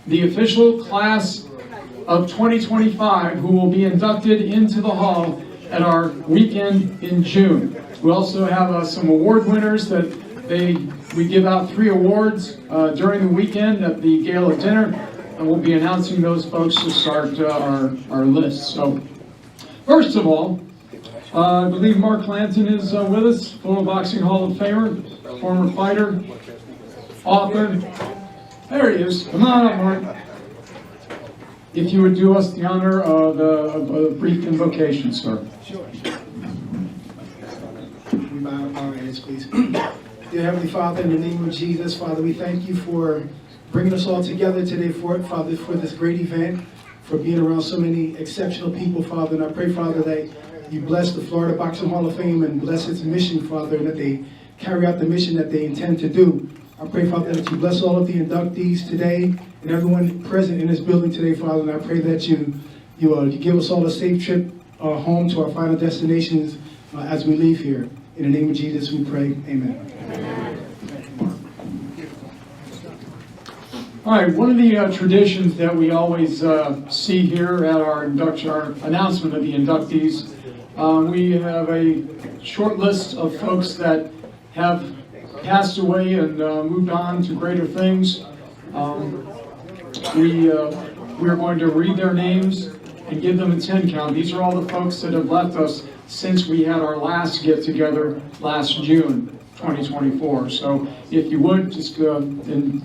the official class of 2025 who will be inducted into the hall at our weekend in June. We also have some award winners that we give out 3 awards during the weekend at the gala dinner, and we'll be announcing those folks to start our list. So, first of all, I believe Mark Canton is with us, Florida Boxing Hall of Famer, former fighter, author. There he is. Come on up, Mark. If you would do us the honor of a brief invocation, sir. Sure. We bow our heads, please. Dear Heavenly Father, in the name of Jesus, Father, we thank you for bringing us all together today, Father, for this great event, for being around so many exceptional people, Father. And I pray, Father, that you bless the Florida Boxing Hall of Fame and bless its mission, Father, and that they carry out the mission that they intend to do. I pray, Father, that you bless all of the inductees today and everyone present in this building today, Father. And I pray that you give us all a safe trip home to our final destinations as we leave here. In the name of Jesus, we pray. Amen. All right, one of the traditions that we always see here at our announcement of the inductees, we have a short list of folks that have passed away and moved on to greater things. We are going to read their names and give them a 10 count. These are all the folks that have left us since we had our last get-together last June 2024. So if you would, just and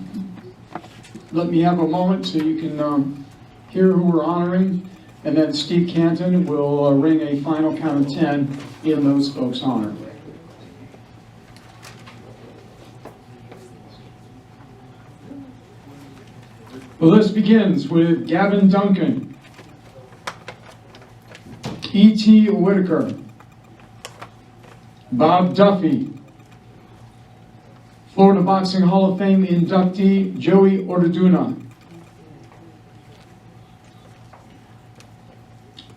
let me have a moment so you can hear who we're honoring, and then Steve Canton will ring a final count of 10 in those folks honored. The list begins with Gavin Duncan, E.T. Whittaker, Bob Duffy, Florida Boxing Hall of Fame inductee Joey Ordaduna,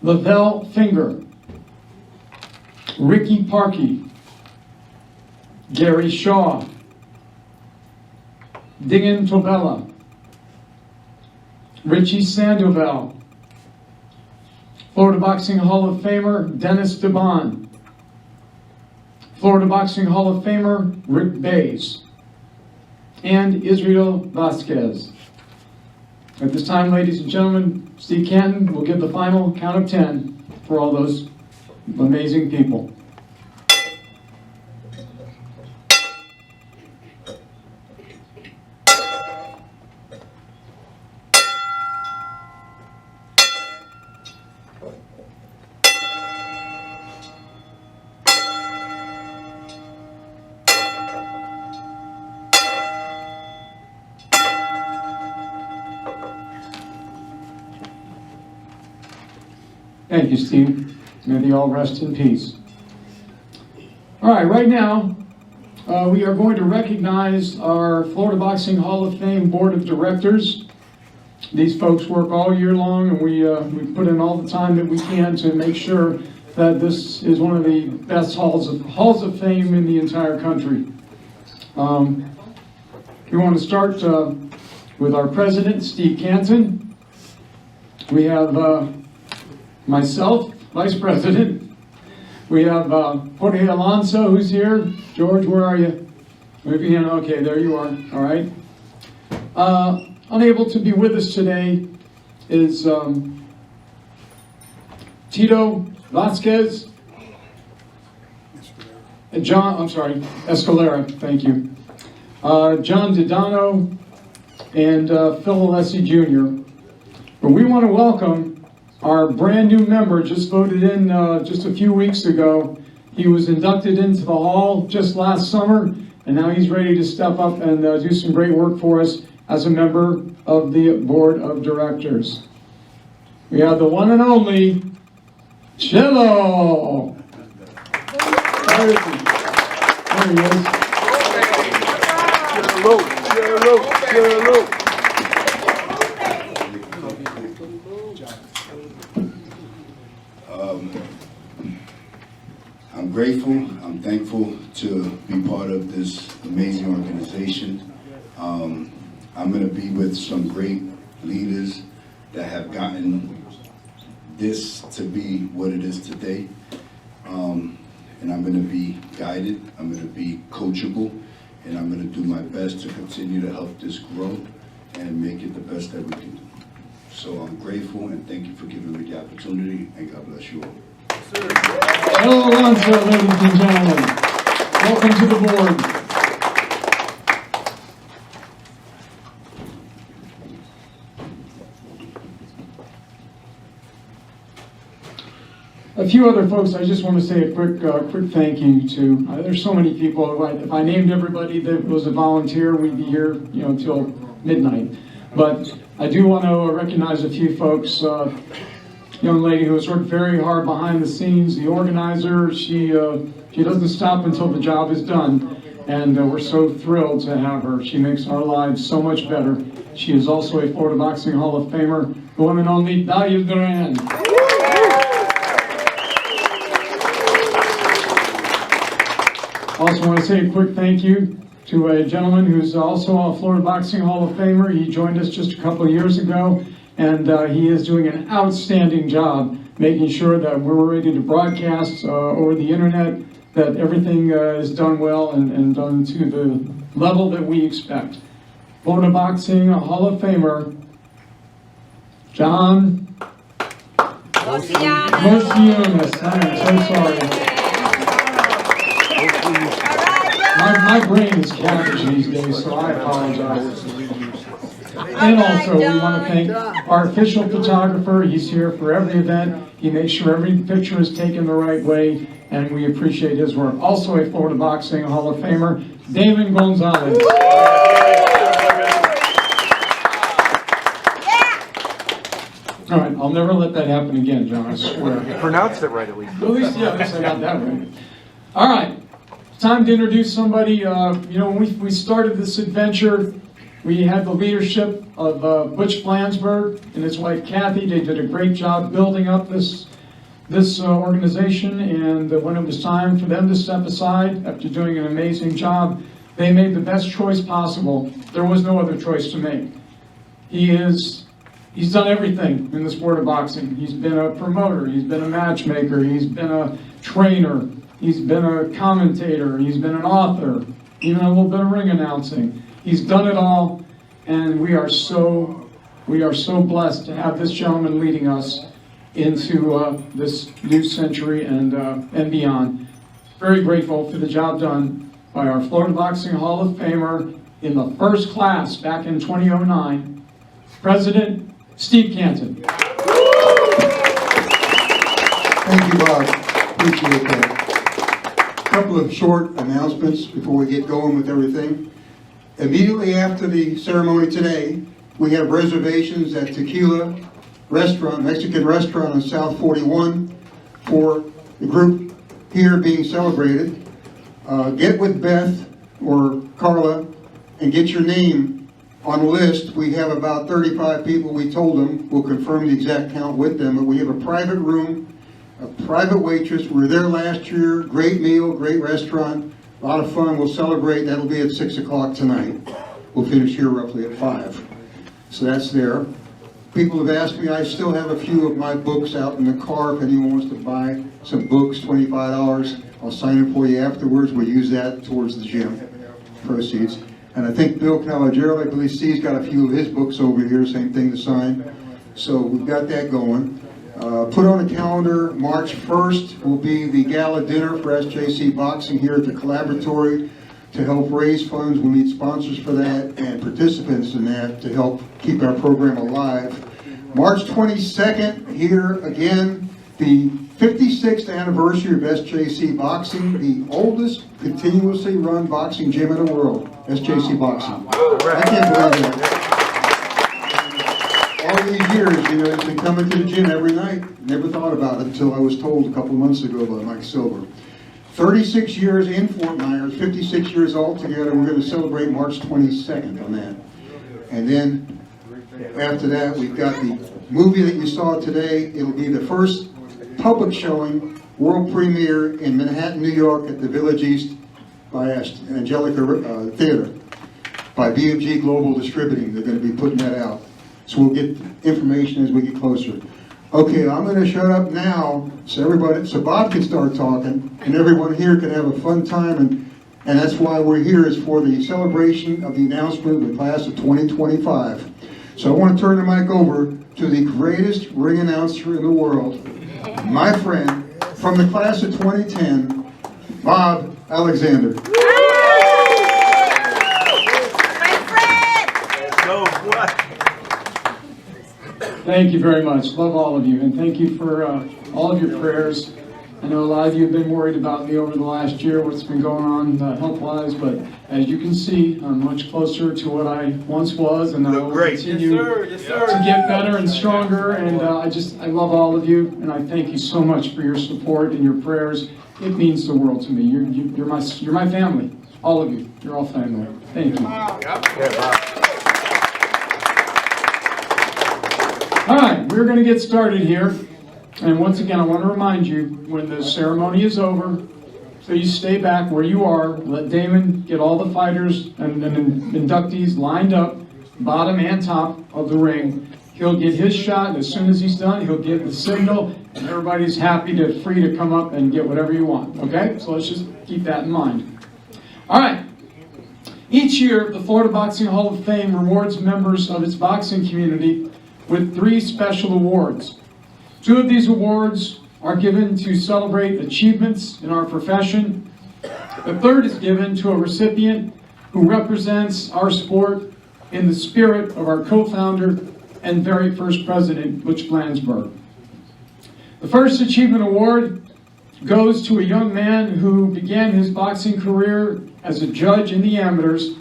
Lavelle Finger, Ricky Parkey, Gary Shaw, Dingan Tobella, Richie Sandoval, Florida Boxing Hall of Famer Dennis DeBon, Florida Boxing Hall of Famer Rick Bays, and Israel Vasquez. At this time, ladies and gentlemen, Steve Canton will give the final count of 10 for all those amazing people. Thank you, Steve. May they all rest in peace. All right, right now, we are going to recognize our Florida Boxing Hall of Fame Board of Directors. These folks work all year long, and we put in all the time that we can to make sure that this is one of the best halls of fame in the entire country. We want to start with our president, Steve Canton. We have myself, Vice President. We have Jorge Alonso, who's here. George, where are you? Wave your hand. Okay, there you are. All right. Unable to be with us today is Tito Vasquez. Escalera, thank you. John Didano and Phil Alessi Jr. But we want to welcome our brand new member, just voted in just a few weeks ago. He was inducted into the hall just last summer, and now he's ready to step up and do some great work for us as a member of the board of directors. We have the one and only Chilo. There he is. Chilo. I'm grateful, I'm thankful to be part of this amazing organization. I'm going to be with some great leaders that have gotten this to be what it is today. And I'm going to be guided, I'm going to be coachable, and I'm going to do my best to continue to help this grow and make it the best that we can do. So I'm grateful and thank you for giving me the opportunity, and God bless you all. Hello, Alonso, ladies and gentlemen. Welcome to the board. A few other folks, I just want to say a quick thank you to. There's so many people. If I named everybody that was a volunteer, we'd be here, till midnight. But I do want to recognize a few folks. Young lady who has worked very hard behind the scenes, the organizer. She doesn't stop until the job is done, and we're so thrilled to have her. She makes our lives so much better. She is also a Florida Boxing Hall of Famer, the one and only Dalia Duran. Also want to say a quick thank you to a gentleman who's also a Florida Boxing Hall of Famer. He joined us just a couple of years ago, and he is doing an outstanding job making sure that we're ready to broadcast over the internet, that everything is done well and done to the level that we expect. Florida Boxing Hall of Famer, John Mosianis. I am so sorry. My brain is cabbage these days, so I apologize. And also, we want to thank our official photographer. He's here for every event. He makes sure every picture is taken the right way, and we appreciate his work. Also a Florida Boxing Hall of Famer, Damon Gonzalez. All right, I'll never let that happen again, John, I swear. You pronounced it right at least. At least I got that right. All right. Time to introduce somebody. When we started this adventure, we had the leadership of Butch Flansburg and his wife Kathy. They did a great job building up this organization, and when it was time for them to step aside after doing an amazing job, they made the best choice possible. There was no other choice to make. He's done everything in the sport of boxing. He's been a promoter, he's been a matchmaker, he's been a trainer, he's been a commentator, he's been an author, even a little bit of ring announcing. He's done it all, and we are so blessed to have this gentleman leading us into this new century and beyond. Very grateful for the job done by our Florida Boxing Hall of Famer in the first class back in 2009, President Steve Canton. Thank you, Bob. Appreciate that. A couple of short announcements before we get going with everything. Immediately after the ceremony today, we have reservations at Tequila Restaurant, Mexican restaurant on South 41 for the group here being celebrated. Get with Beth or Carla and get your name on the list. We have about 35 people. We told them we'll confirm the exact count with them, but we have a private room, a private waitress. We were there last year. Great meal, great restaurant, a lot of fun. We'll celebrate. That'll be at 6 o'clock tonight. We'll finish here roughly at 5. So that's there. People have asked me, I still have a few of my books out in the car. If anyone wants to buy some books, $25, I'll sign it for you afterwards. We'll use that towards the gym proceeds. And I think Bill Calogero, I believe Steve's got a few of his books over here, same thing to sign. So we've got that going. Put on the calendar, March 1st will be the gala dinner for SJC Boxing here at the Collaboratory to help raise funds. We need sponsors for that and participants in that to help keep our program alive. March 22nd, here again, the 56th anniversary of SJC Boxing, the oldest continuously run boxing gym in the world, SJC Boxing. I can't believe that. All these years, it's been coming to the gym every night. Never thought about it until I was told a couple months ago by Mike Silver. 36 years in Fort Myers, 56 years altogether. We're going to celebrate March 22nd on that. And then after that, we've got the movie that you saw today. It'll be the first public showing, world premiere in Manhattan, New York at the Village East by Angelica Theater by BMG Global Distributing. They're going to be putting that out. So we'll get information as we get closer. Okay, I'm going to shut up now so Bob can start talking and everyone here can have a fun time, and that's why we're here, is for the celebration of the announcement of the class of 2025. So I want to turn the mic over to the greatest ring announcer in the world, my friend from the class of 2010, Bob Alexander. Thank you very much. Love all of you, and thank you for all of your prayers. I know a lot of you have been worried about me over the last year, what's been going on health-wise, but as you can see, I'm much closer to what I once was, and I will continue to get better and stronger. And I love all of you, and I thank you so much for your support and your prayers. It means the world to me. You're my family, all of you. You're all family. Thank you. All right, we're going to get started here. And once again, I want to remind you, when the ceremony is over, so you stay back where you are, let Damon get all the fighters and inductees lined up, bottom and top of the ring. He'll get his shot, and as soon as he's done, he'll give the signal, and everybody's free to come up and get whatever you want, okay? So let's just keep that in mind. All right. Each year, the Florida Boxing Hall of Fame rewards members of its boxing community with 3 special awards. 2 of these awards are given to celebrate achievements in our profession. The third is given to a recipient who represents our sport in the spirit of our co-founder and very first president, Butch Flansburg. The first achievement award goes to a young man who began his boxing career as a judge in the amateurs.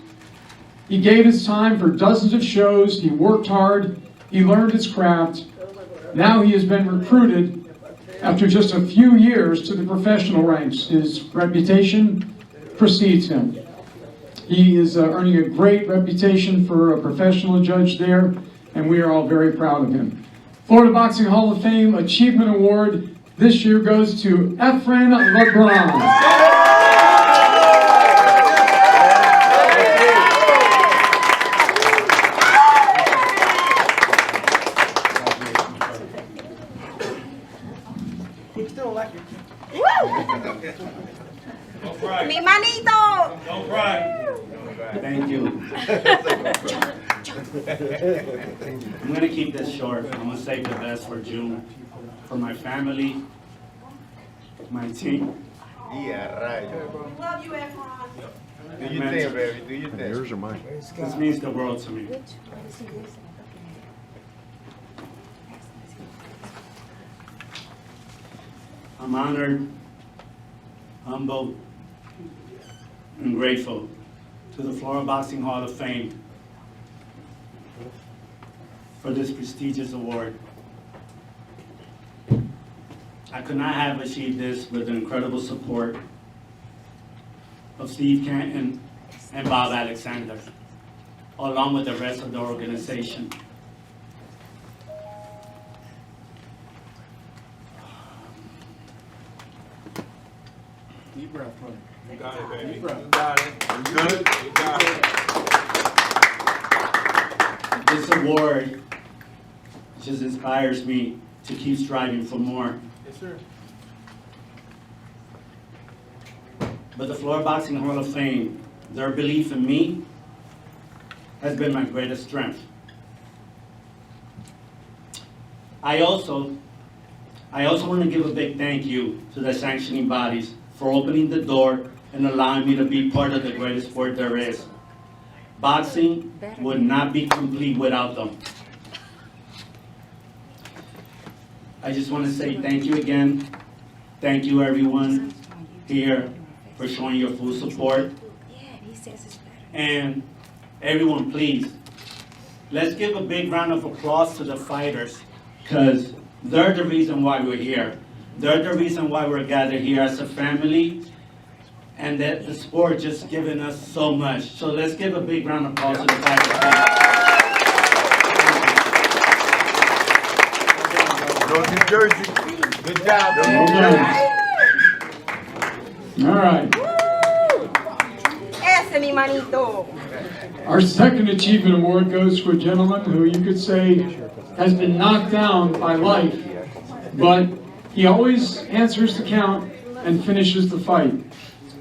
He gave his time for dozens of shows, he worked hard, he learned his craft. Now he has been recruited after just a few years to the professional ranks. His reputation precedes him. He is earning a great reputation for a professional judge there, and we are all very proud of him. Florida Boxing Hall of Fame Achievement Award this year goes to Efrain LeBron. Mi manito! Don't cry. Thank you. I'm going to keep this short. I'm going to save the best for June. For my family, my team. Yeah, right. Love you, Efrain. Do your thing, baby. Do your thing. Yours or mine? This means the world to me. I'm honored, humbled, and grateful to the Florida Boxing Hall of Fame for this prestigious award. I could not have achieved this with the incredible support of Steve Canton and Bob Alexander, along with the rest of the organization. Deep breath, buddy. You got it, baby. You got it. You good? You got it. This award just inspires me to keep striving for more. Yes, sir. But the Florida Boxing Hall of Fame, their belief in me has been my greatest strength. I also want to give a big thank you to the sanctioning bodies for opening the door and allowing me to be part of the greatest sport there is. Boxing would not be complete without them. I just want to say thank you again. Thank you everyone here for showing your full support. And everyone, please, let's give a big round of applause to the fighters, because they're the reason why we're here. They're the reason why we're gathered here as a family, and that the sport just given us so much. So let's give a big round of applause to the fighters. North New Jersey. Good job, Well man. done. All right. Ese Ese mi manito. Our second achievement award goes to a gentleman who you could say has been knocked down by life, but he always answers the count and finishes the fight.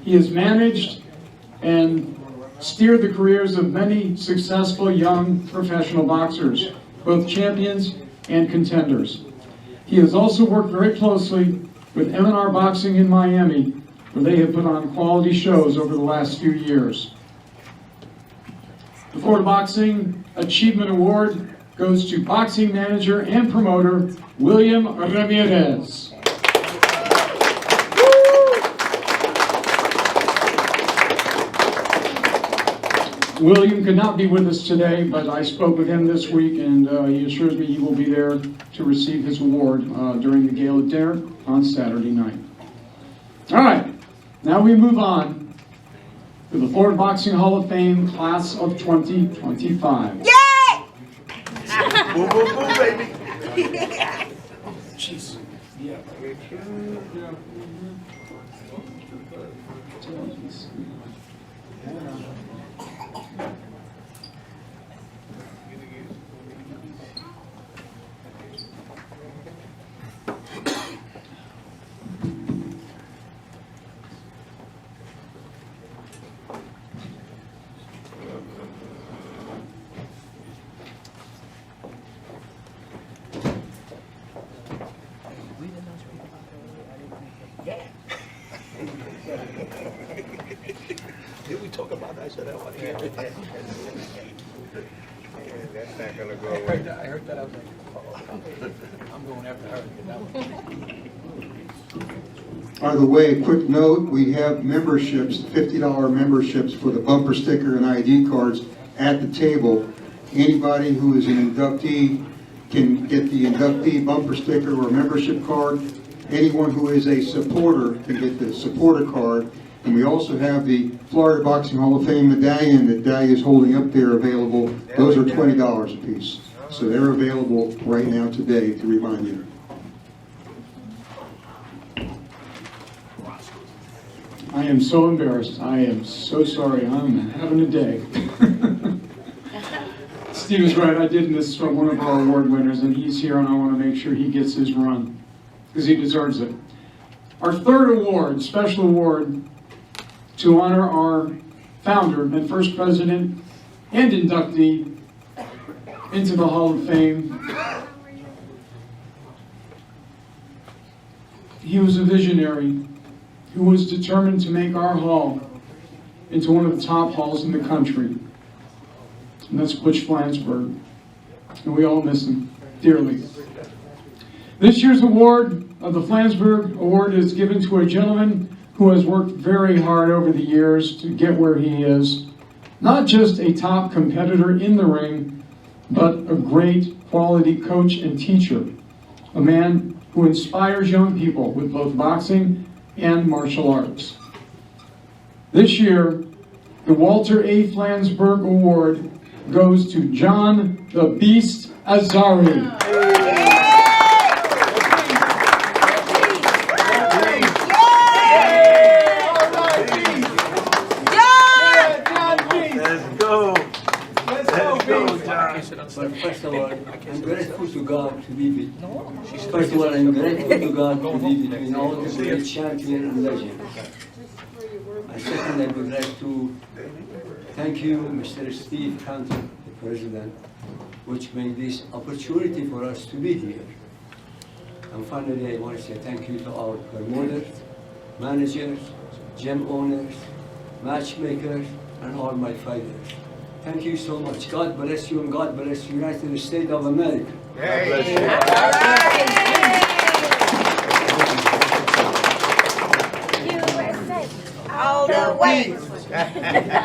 He has managed and steered the careers of many successful young professional boxers, both champions and contenders. He has also worked very closely with M&R Boxing in Miami, where they have put on quality shows over the last few years. The Florida Boxing Achievement Award goes to boxing manager and promoter William Ramirez. William could not be with us today, but I spoke with him this week, and he assures me he will be there to receive his award during the gala dinner on Saturday night. All right, now we move on to the Florida Boxing Hall of Fame Class of 2025. Yay! Boom, boom, boom, baby. Jeez. Yeah. Did we talk about that? So that one here. That's not gonna go away. I heard that. I was like, I'm going after her to get that one. By the way, quick note, we have memberships, $50 memberships for the bumper sticker and ID cards at the table. Anybody who is an inductee can get the inductee bumper sticker or membership card. Anyone who is a supporter can get the supporter card. And we also have the Florida Boxing Hall of Fame medallion that Dahlia is holding up there available. Those are $20 a piece. So they're available right now today to remind you. I am so embarrassed. I am so sorry. I'm having a day. Steve is right. I did miss from one of our award winners, and he's here, and I want to make sure he gets his run because he deserves it. Our third award, special award, to honor our founder and first president and inductee into the Hall of Fame. He was a visionary who was determined to make our hall into one of the top halls in the country. And that's Butch Flansburg. And we all miss him dearly. This year's award of the Flansburg Award is given to a gentleman who has worked very hard over the years to get where he is. Not just a top competitor in the ring, but a great quality coach and teacher. A man who inspires young people with both boxing and martial arts. This year, the Walter A. Flansburg Award goes to John the Beast Azari. But first of all, I'm grateful to God to be with. First of all, I'm grateful to God to be between all the great champions and legends. And second, I would like to thank you, Mr. Steve Canton, the president, which made this opportunity for us to be here. And finally, I want to say thank you to our promoters, managers, gym owners, matchmakers, and all my fighters. Thank you so much. God bless you, and God bless the United States of America. God bless you. USA. All the way.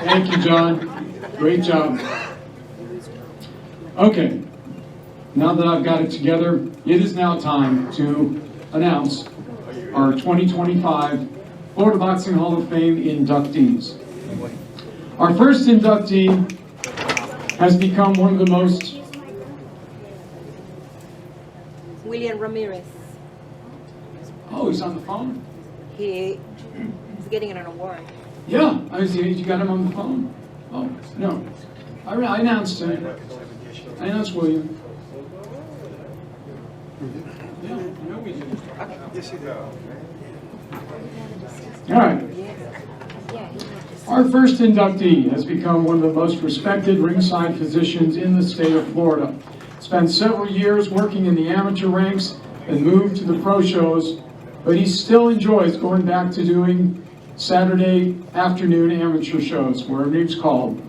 Thank you, John. Great job. Okay, now that I've got it together, it is now time to announce our 2025 Florida Boxing Hall of Fame inductees. Our first inductee has become one of the most... William Ramirez. Oh, he's on the phone? He is getting an award. Yeah, you got him on the phone? Oh, no. I announced him. I announced William. Yeah, I know we did. Yes, you do. All right. Our first inductee has become one of the most respected ringside physicians in the state of Florida. Spent several years working in the amateur ranks and moved to the pro shows, but he still enjoys going back to doing Saturday afternoon amateur shows, wherever he's called.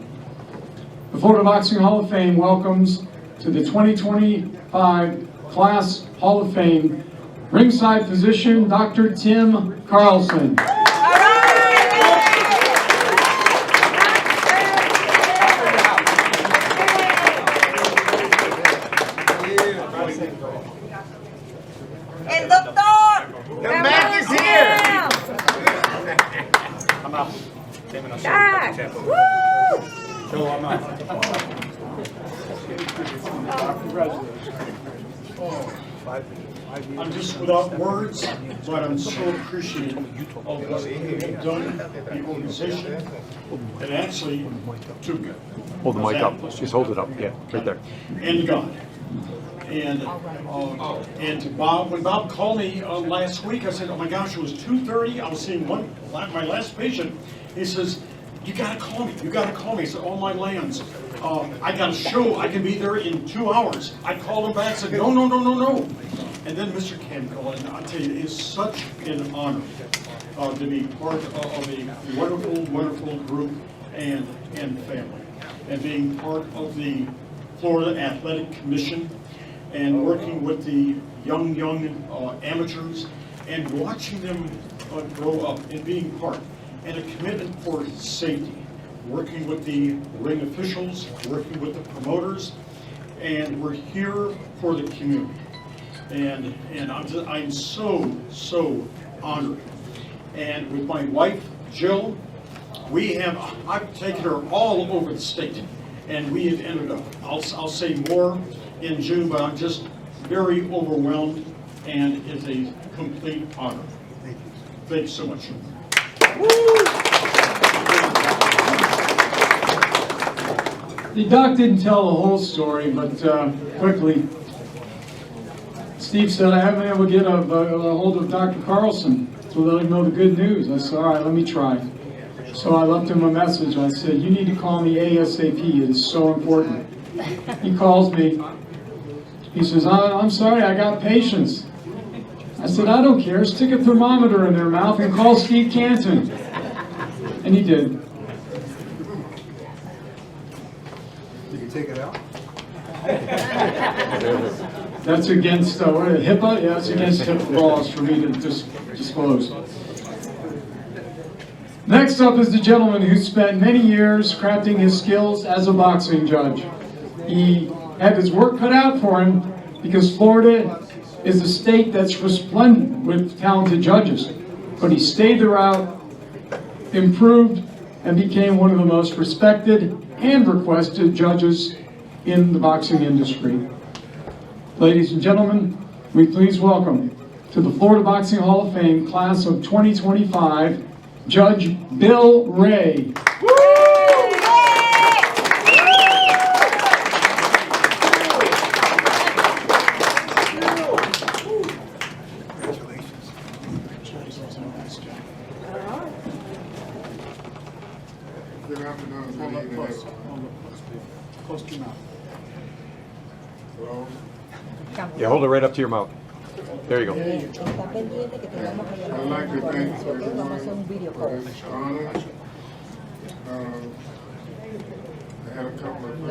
The Florida Boxing Hall of Fame welcomes to the 2025 Class Hall of Fame ringside physician Dr. Tim Carlson. El doctor. The Mac is here. I'm out. Dad. Woo! So I'm out. I'm just without words, but I'm so appreciative of what you've done, the organization, and actually to Hold the mic up. Just hold it up. Yeah, right there. and God. And to Bob, when Bob called me last week, I said, "Oh my gosh, it was 2:30. I was seeing my last patient." He says, "You gotta call me. You gotta call me." I said, "Oh my lands, I got a show. I can be there in 2 hours." I called him back and said, "No, no, no, no, no." And then Mr. Ken called, and I tell you, it's such an honor to be part of a wonderful, wonderful group and family, and being part of the Florida Athletic Commission, and working with the young amateurs, and watching them grow up and being part, and a commitment for safety, working with the ring officials, working with the promoters, and we're here for the community. And I'm so honored. And with my wife, Jill, I've taken her all over the state, and we have ended up, I'll say more in June, but I'm just very overwhelmed, and it's a complete honor. Thank you so much. The doc didn't tell the whole story, but quickly, Steve said, "I haven't been able to get a hold of Dr. Carlson to let him know the good news." I said, "All right, let me try." So I left him a message. I said, "You need to call me ASAP. It is so important." He calls me. He says, "I'm sorry, I got patients." I said, "I don't care. Stick a thermometer in their mouth and call Steve Canton." And he did. Did you take it out? That's against HIPAA? Yeah, it's against HIPAA laws for me to disclose. Next up is the gentleman who spent many years crafting his skills as a boxing judge. He had his work cut out for him because Florida is a state that's resplendent with talented judges. But he stayed the route, improved, and became one of the most respected and requested judges in the boxing industry. Ladies and gentlemen, we please welcome to the Florida Boxing Hall of Fame Class of 2025, Judge Bill Ray. Good afternoon, good evening, everyone. Close to your mouth. Hello. Yeah, hold it right up to your mouth. There you go. I'd like to thank everyone for this honor. I had a couple of friends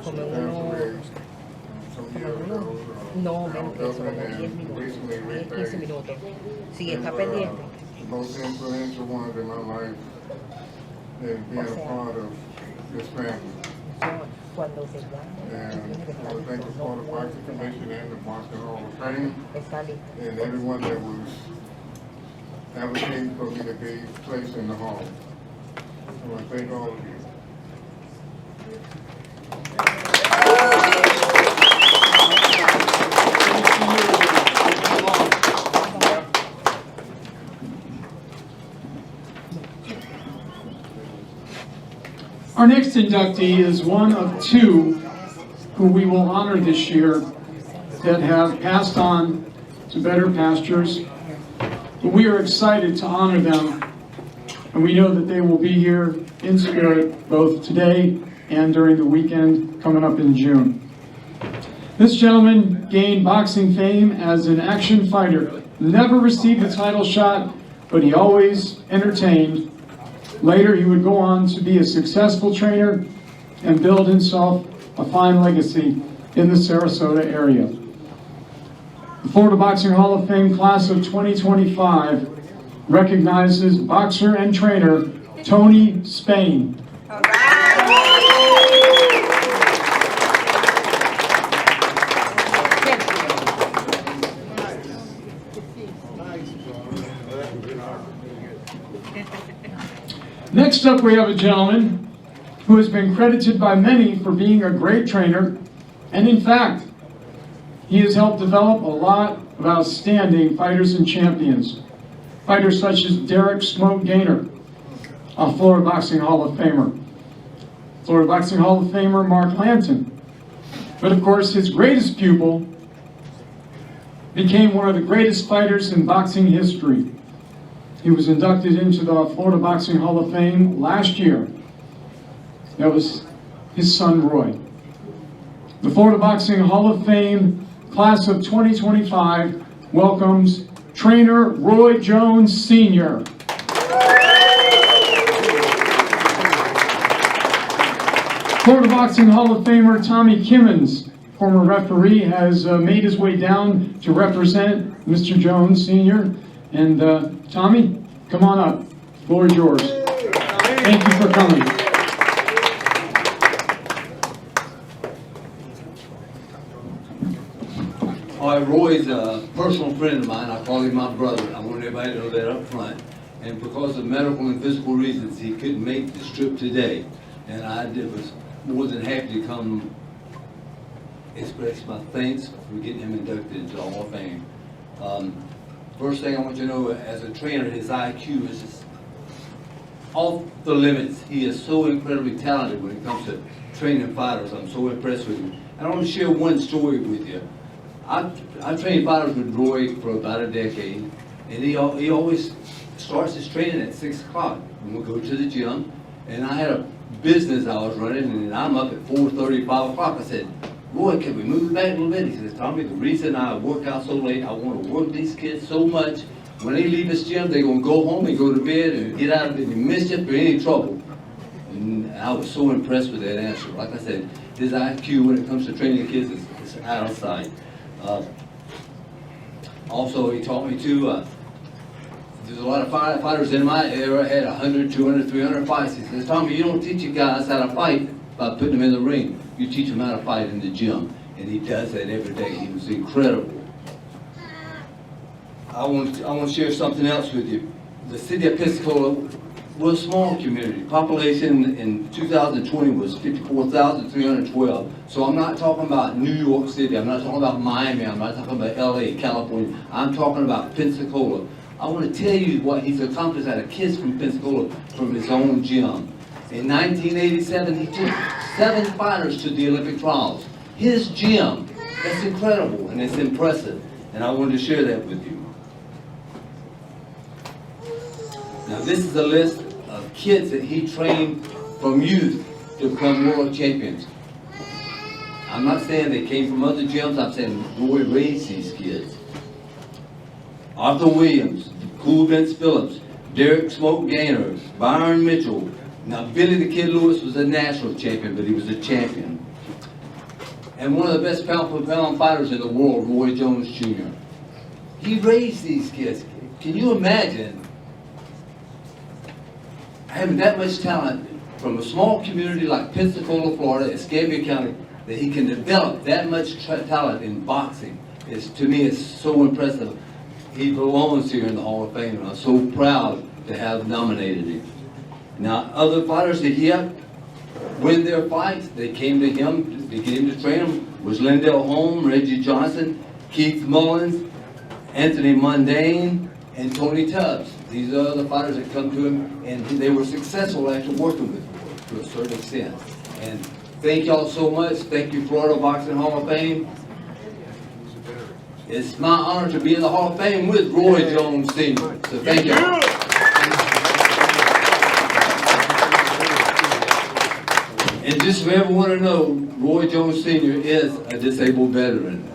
of mine some years ago. Dublin, and recently repaid. The most influential ones in my life and being a part of this family. And I want to thank the Florida Boxing Commission and the Boxing Hall of Fame and everyone that was advocating for me to be placed in the hall. I want to thank all of you. Our next inductee is one of two who we will honor this year that have passed on to better pastures. But we are excited to honor them, and we know that they will be here in spirit both today and during the weekend coming up in June. This gentleman gained boxing fame as an action fighter. Never received a title shot, but he always entertained. Later, he would go on to be a successful trainer and build himself a fine legacy in the Sarasota area. The Florida Boxing Hall of Fame class of 2025 recognizes boxer and trainer Tony Spain. Next up, we have a gentleman who has been credited by many for being a great trainer, and in fact, he has helped develop a lot of outstanding fighters and champions. Fighters such as Derek Smoke Gaynor, a Florida Boxing Hall of Famer. Florida Boxing Hall of Famer Mark Canton. But of course, his greatest pupil became one of the greatest fighters in boxing history. He was inducted into the Florida Boxing Hall of Fame last year. That was his son, Roy. The Florida Boxing Hall of Fame class of 2025 welcomes trainer Roy Jones Sr. Florida Boxing Hall of Famer Tommy Kimmons, former referee, has made his way down to represent Mr. Jones Sr. And Tommy, come on up. The floor is yours. Thank you for coming. All right, Roy's a personal friend of mine. I call him my brother. I want everybody to know that up front. And because of medical and physical reasons, he couldn't make this trip today. And I was more than happy to come express my thanks for getting him inducted into the Hall of Fame. First thing I want you to know, as a trainer, his IQ is just off the limits. He is so incredibly talented when it comes to training fighters. I'm so impressed with him. And I want to share one story with you. I've trained fighters with Roy for about a decade, and he always starts his training at 6 o'clock. And we'll go to the gym, and I had a business I was running, and I'm up at 4:30, 5 o'clock. I said, Roy, can we move it back a little bit? He says, Tommy, the reason I work out so late, I want to work these kids so much. When they leave this gym, they're going to go home and go to bed and get out of any mischief or any trouble. And I was so impressed with that answer. Like I said, his IQ when it comes to training kids is out of sight. Also, he taught me too, there's a lot of fighters in my era had 100, 200, 300 fights. He says, Tommy, you don't teach your guys how to fight by putting them in the ring. You teach them how to fight in the gym. And he does that every day. He was incredible. I want to share something else with you. The city of Pensacola was a small community. Population in 2020 was 54,312. So I'm not talking about New York City. I'm not talking about Miami. I'm not talking about LA, California. I'm talking about Pensacola. I want to tell you what he's accomplished out of kids from Pensacola from his own gym. In 1987, he took 7 fighters to the Olympic trials. His gym. That's incredible and it's impressive. And I wanted to share that with you. Now this is a list of kids that he trained from youth to become world champions. I'm not saying they came from other gyms, I'm saying Roy raised these kids. Arthur Williams, Cool Vince Phillips, Derek Smoke Gaynor, Byron Mitchell. Now Billy the Kid Lewis was a national champion, but he was a champion. And one of the best pound-for-pound fighters in the world, Roy Jones Jr. He raised these kids. Can you imagine having that much talent from a small community like Pensacola, Florida, Escambia County, that he can develop that much talent in boxing? To me, it's so impressive. He belongs here in the Hall of Fame, and I'm so proud to have nominated him. Now, other fighters that he had win their fights, they came to him to get him to train them, was Lindell Holm, Reggie Johnson, Keith Mullins, Anthony Mundane, and Tony Tubbs. These are the fighters that come to him, and they were successful after working with him. to a certain extent. And thank y'all so much. Thank you, Florida Boxing Hall of Fame. It's my honor to be in the Hall of Fame with Roy Jones Sr. So thank y'all. And just for everyone to know, Roy Jones Sr. is a disabled veteran.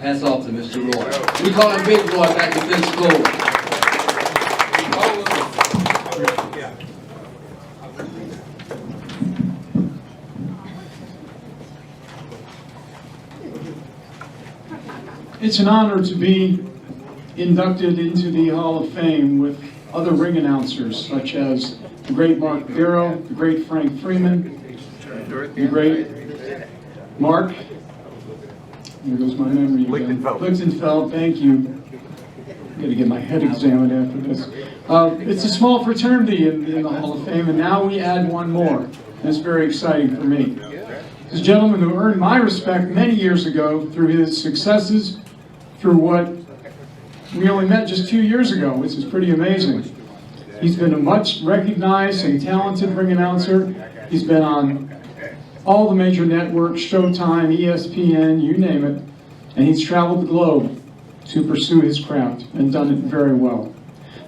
Pass off to Mr. Roy. We call him Big Roy back in Big School. It's an honor to be inducted into the Hall of Fame with other ring announcers such as the great Mark Barrow, the great Frank Freeman, the great Mark, here goes my memory again. Lichtenfeld, thank you. I'm going to get my head examined after this. It's a small fraternity in the Hall of Fame, and now we add one more. That's very exciting for me. This gentleman who earned my respect many years ago through his successes, through what we only met just 2 years ago, which is pretty amazing. He's been a much recognized and talented ring announcer. He's been on all the major networks, Showtime, ESPN, you name it, and he's traveled the globe to pursue his craft and done it very well.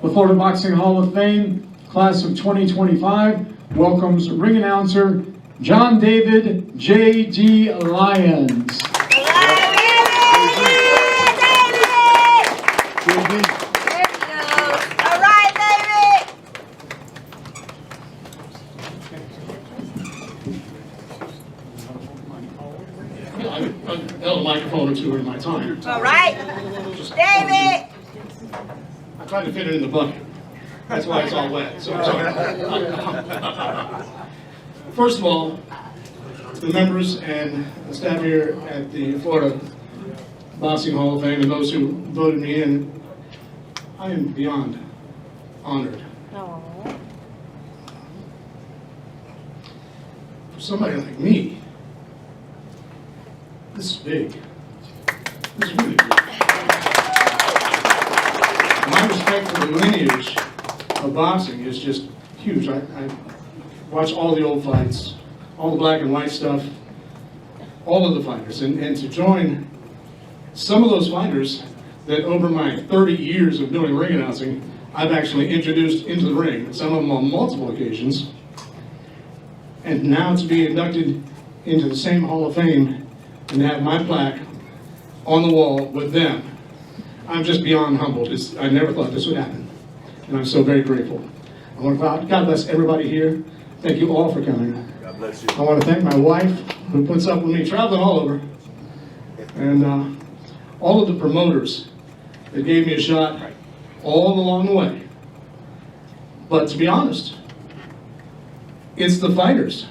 The Florida Boxing Hall of Fame, class of 2025, welcomes ring announcer John David J.D. Lyons. I held a microphone or two in my time. All right. David. I tried to fit it in the bucket. That's why it's all wet. So I'm sorry. First of all, the members and the staff here at the Florida Boxing Hall of Fame and those who voted me in, I am beyond honored. Aww. For somebody like me, this is big. This is really big. My respect for the lineage of boxing is just huge. I watch all the old fights, all the black and white stuff, all of the fighters, and to join some of those fighters that over my 30 years of doing ring announcing, I've actually introduced into the ring, some of them on multiple occasions, and now to be inducted into the same Hall of Fame and have my plaque on the wall with them, I'm just beyond humbled. I never thought this would happen, and I'm so very grateful. I want to God bless everybody here. Thank you all for coming. God bless you. I want to thank my wife who puts up with me traveling all over, and all of the promoters that gave me a shot all along the way. But to be honest, it's the fighters.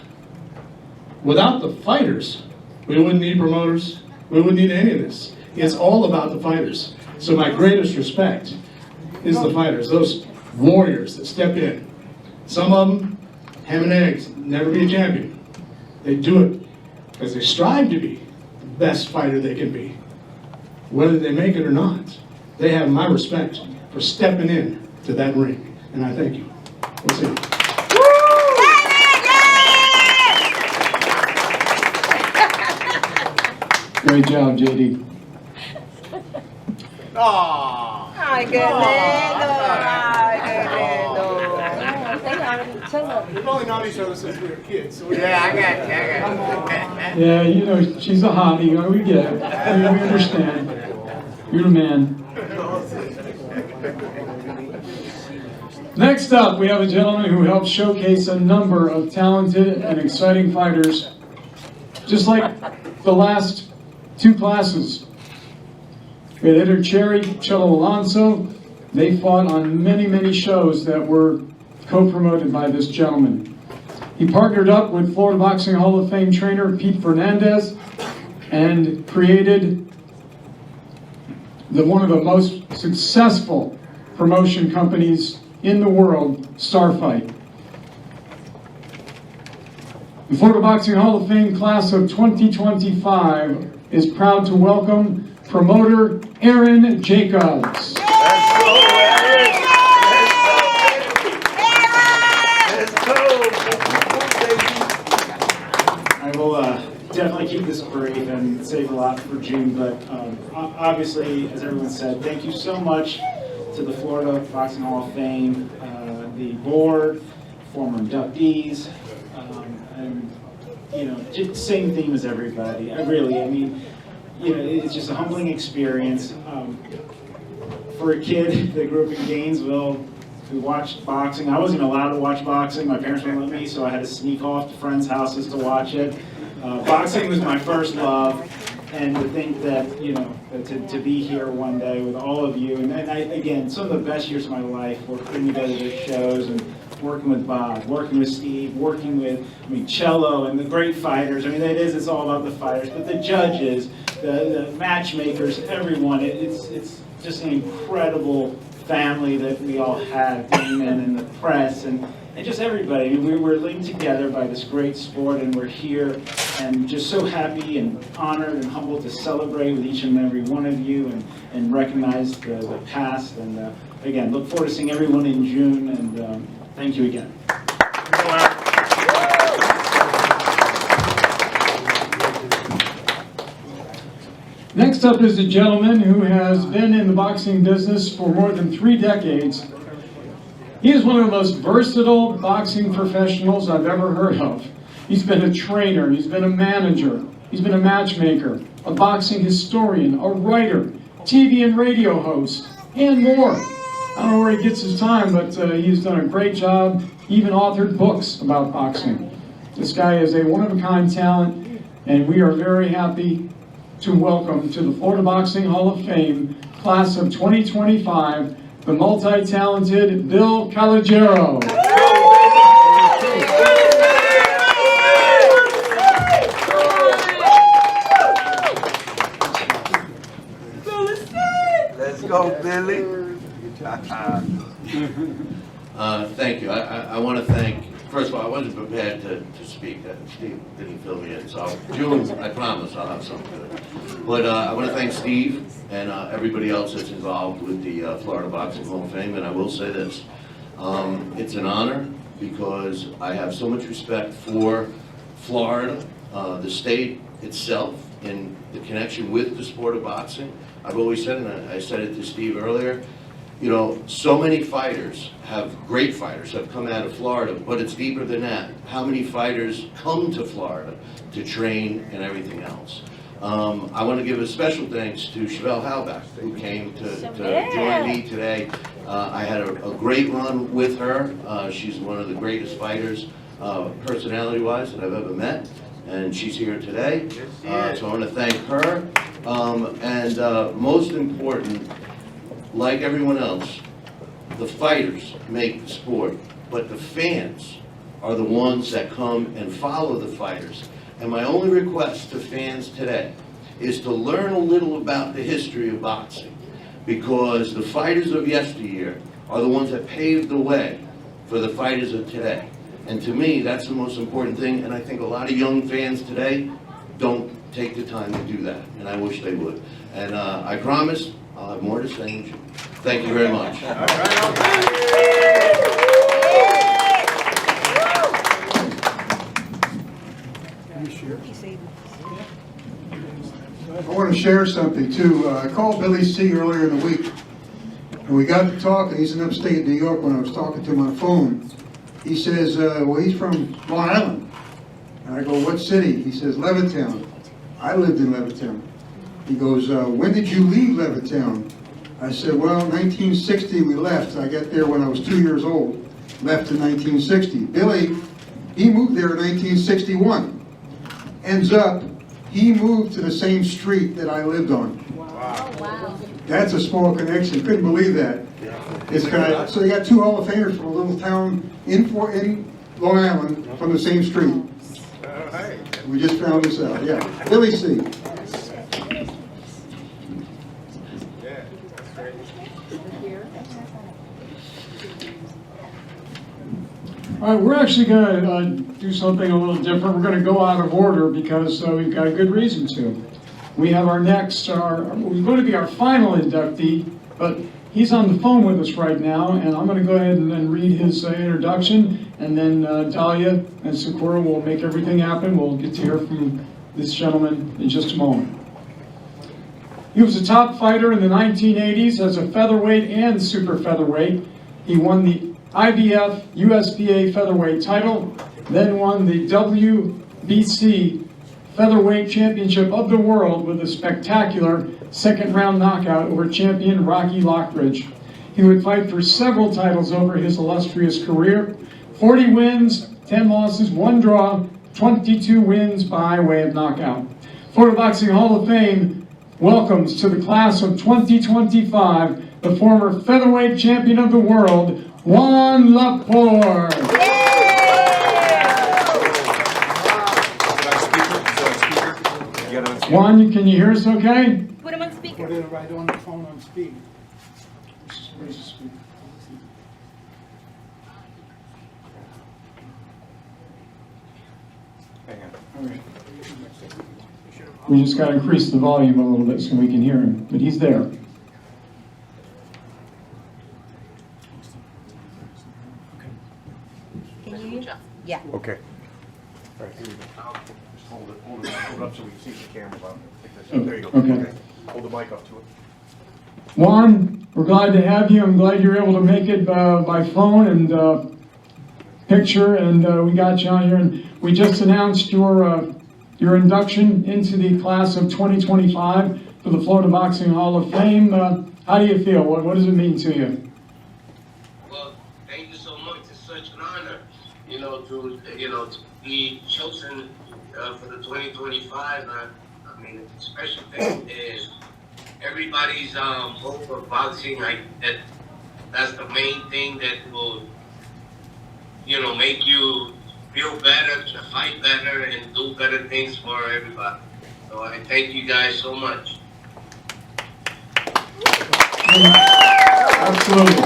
Without the fighters, we wouldn't need promoters, we wouldn't need any of this. It's all about the fighters. So my greatest respect is the fighters, those warriors that step in. Some of them, ham and eggs, never be a champion. They do it because they strive to be the best fighter they can be. Whether they make it or not, they have my respect for stepping in to that ring. And I thank you. We'll see. Great job, JD. Ay, qué lindo. We've only known each other since we were kids. So Yeah, I got you. Yeah, you know, she's a hottie. You know, we get it. We understand. You're the man. Next up, we have a gentleman who helped showcase a number of talented and exciting fighters, just like the last two classes. We had Eder Cherry, Chelo Alonso. They fought on many, many shows that were co-promoted by this gentleman. He partnered up with Florida Boxing Hall of Fame trainer Pete Fernandez and created one of the most successful promotion companies in the world, Starfight. The Florida Boxing Hall of Fame class of 2025 is proud to welcome promoter Aaron Jacobs. let's go. keep this brief and save a lot for June, but obviously, as everyone said, thank you so much to the Florida Boxing Hall of Fame, the board, former inductees, and just same theme as everybody. I mean, it's just a humbling experience. For a kid that grew up in Gainesville, who watched boxing, I wasn't allowed to watch boxing. My parents wouldn't let me, so I had to sneak off to friends' houses to watch it. Boxing was my first love, and to think that, to be here one day with all of you, and again, some of the best years of my life were putting together these shows and working with Bob, working with Steve, working with, Cello and the great fighters. It's all about the fighters, but the judges, the matchmakers, everyone, it's just an incredible family that we all had, Damon and the press, and just everybody. We were linked together by this great sport, and we're here, and just so happy and honored and humbled to celebrate with each and every one of you and recognize the past. And again, look forward to seeing everyone in June, and thank you again. Next up is a gentleman who has been in the boxing business for more than 3 decades. He is one of the most versatile boxing professionals I've ever heard of. He's been a trainer, he's been a manager, he's been a matchmaker, a boxing historian, a writer, TV and radio host, and more. I don't know where he gets his time, but he's done a great job. He even authored books about boxing. This guy is a one-of-a-kind talent, and we are very happy to welcome to the Florida Boxing Hall of Fame, class of 2025, the multi-talented Bill Calogero. Let's go, Billy. Thank you. I want to thank, first of all, I wasn't prepared to speak. Steve didn't fill me in, so June, I promise I'll have something good. But I want to thank Steve and everybody else that's involved with the Florida Boxing Hall of Fame, and I will say this. It's an honor because I have so much respect for Florida, the state itself, and the connection with the sport of boxing. I've always said, and I said it to Steve earlier, so many fighters, great fighters, have come out of Florida, but it's deeper than that. How many fighters come to Florida to train and everything else? I want to give a special thanks to Chevelle Halbach, who came to join me today. I had a great run with her. She's one of the greatest fighters, personality-wise, that I've ever met, and she's here today. So I want to thank her. And most important, like everyone else, the fighters make the sport, but the fans are the ones that come and follow the fighters. And my only request to fans today is to learn a little about the history of boxing, because the fighters of yesteryear are the ones that paved the way for the fighters of today. And to me, that's the most important thing, and I think a lot of young fans today don't take the time to do that, and I wish they would. And I promise I'll have more to say in June. Thank you very much. I want to share something too. I called Billy C. earlier in the week, and we got to talking. He's in upstate New York. When I was talking to him on the phone, he says, well, he's from Long Island. And I go, what city? He says, Levittown. I lived in Levittown. He goes, when did you leave Levittown? I said, well, 1960 we left. I got there when I was 2 years old. Left in 1960. Billy, he moved there in 1961. Ends up, he moved to the same street that I lived on. Wow. That's a small connection. Couldn't believe that. It's kind of, so they got 2 Hall of Famers from a little town in Long Island from the same street. We just found this out. Yeah, Billy C. All right, we're actually going to do something a little different. We're going to go out of order because we've got a good reason to. We have our next, we're going to be our final inductee, but he's on the phone with us right now, and I'm going to go ahead and then read his introduction, and then Dahlia and Sakura will make everything happen. We'll get to hear from this gentleman in just a moment. He was a top fighter in the 1980s as a featherweight and super featherweight. He won the IBF USPA featherweight title, then won the WBC featherweight championship of the world with a spectacular second round knockout over champion Rocky Lockridge. He would fight for several titles over his illustrious career. 40 wins, 10 losses, 1 draw, 22 wins by way of knockout. Florida Boxing Hall of Fame welcomes to the class of 2025 the former featherweight champion of the world, Juan LaPorte. Juan, can you hear us okay? Put him on speaker. Put it right on the phone on speed. Where's the speaker? All right. We just got to increase the volume a little bit so we can hear him, but he's there. Can you hear? Yeah. Okay. All right, here we go. Just hold it up so we can see the camera. There you go. Okay. Hold the mic up to it. Juan, we're glad to have you. I'm glad you're able to make it by phone and picture, and we got you on here. And we just announced your induction into the class of 2025 for the Florida Boxing Hall of Fame. How do you feel? What does it mean to you? Well, thank you so much. It's such an honor, to be chosen for the 2025. I mean, the special thing is everybody's hope for boxing. That's the main thing that will, make you feel better, to fight better, and do better things for everybody. So I thank you guys so much. Absolutely.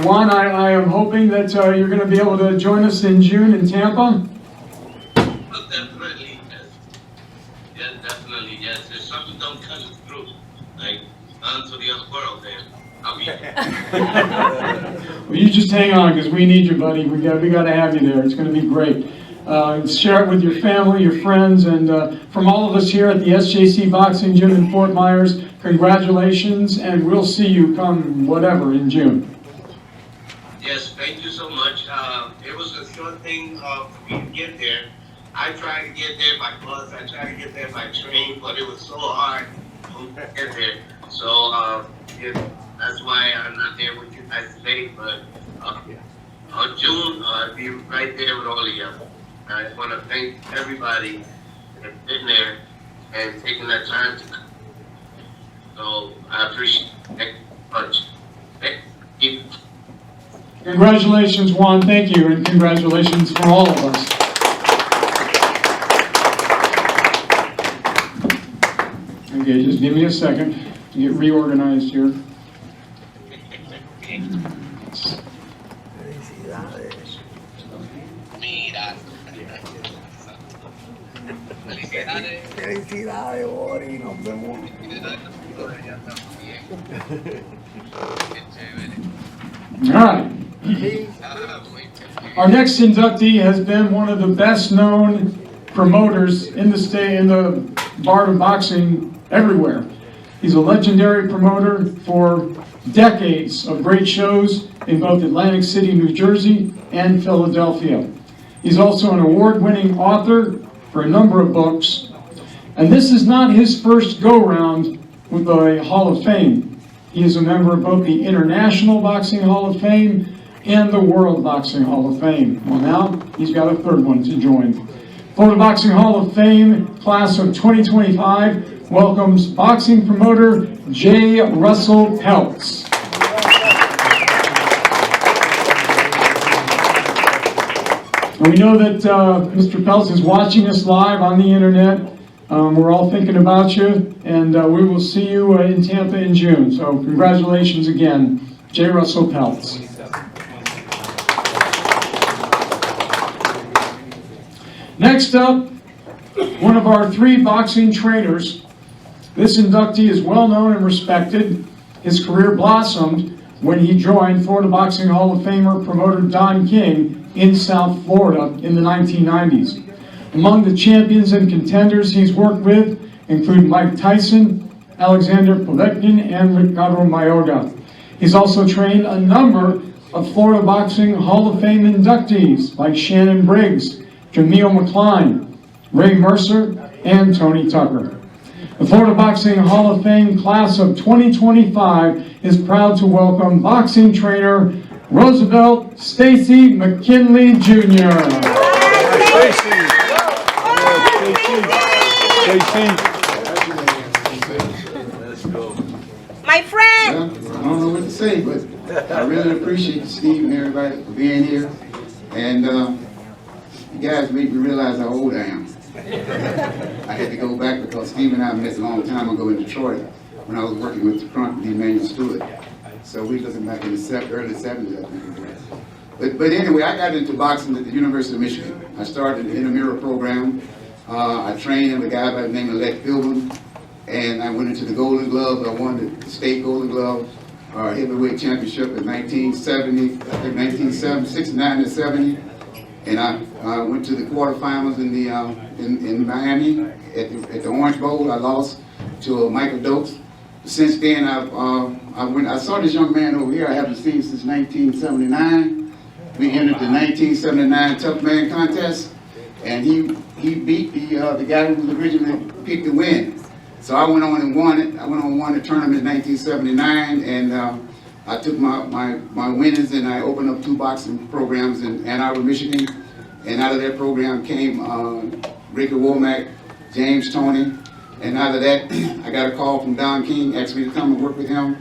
Juan, I am hoping that you're going to be able to join us in June in Tampa. Well, definitely, yes. Yes, definitely, yes. If something don't cut it through, like, on to the other world, then I'll be there. Well, you just hang on, because we need you, buddy. We got to have you there. It's going to be great. Share it with your family, your friends, and from all of us here at the SJC Boxing Gym in Fort Myers, congratulations, and we'll see you come whatever in June. Yes, thank you so much. It was a short thing for me to get there. I tried to get there by bus, I tried to get there by train, but it was so hard to get there. So that's why I'm not there with you guys today, but on June, I'll be right there with all of you. I just want to thank everybody that's been there and taking that time to come. So I appreciate it much. Thank you. Congratulations, Juan. Thank you, and congratulations from all of us. Okay, just give me a second to get reorganized here. Felicidades, Bori, nos vemos. All right. Our next inductee has been one of the best-known promoters in the state, in the art of boxing everywhere. He's a legendary promoter for decades of great shows in both Atlantic City, New Jersey, and Philadelphia. He's also an award-winning author for a number of books. And this is not his first go-round with the Hall of Fame. He is a member of both the International Boxing Hall of Fame and the World Boxing Hall of Fame. Well, now he's got a third one to join. Florida Boxing Hall of Fame class of 2025 welcomes boxing promoter J. Russell Peltz. And we know that Mr. Peltz is watching us live on the internet. We're all thinking about you, and we will see you in Tampa in June. So congratulations again, J. Russell Peltz. Next up, one of our 3 boxing trainers. This inductee is well known and respected. His career blossomed when he joined Florida Boxing Hall of Famer promoter Don King in South Florida in the 1990s. Among the champions and contenders he's worked with include Mike Tyson, Alexander Povetkin, and Ricardo Mayorga. He's also trained a number of Florida Boxing Hall of Fame inductees like Shannon Briggs, Jameel McCline, Ray Mercer, and Tony Tucker. The Florida Boxing Hall of Fame class of 2025 is proud to welcome boxing trainer Roosevelt Stacy McKinley Jr. My friend! Well, I don't know what to say, but I really appreciate Steve and everybody for being here. And you guys made me realize how old I am. I had to go back because Steve and I met a long time ago in Detroit when I was working with the front with Emmanuel Stewart. So we're looking back in the early 70s, I think it was. But anyway, I got into boxing at the University of Michigan. I started in the intramural program. I trained with a guy by the name of Lex Philbin, and I went into the Golden Glove. I won the state Golden Glove heavyweight championship in 1970, I think 1969 and 70. And I went to the quarterfinals in Miami at the Orange Bowl. I lost to Michael Dokes. Since then, I saw this young man over here I haven't seen since 1979. We entered the 1979 Tough Man contest, and he beat the guy who was originally picked to win. So I went on and won it. I went on and won the tournament in 1979, and I took my winnings and I opened up 2 boxing programs in Ann Arbor, Michigan. And out of that program came Ricky Womack, James Toney. And out of that, I got a call from Don King, asked me to come and work with him.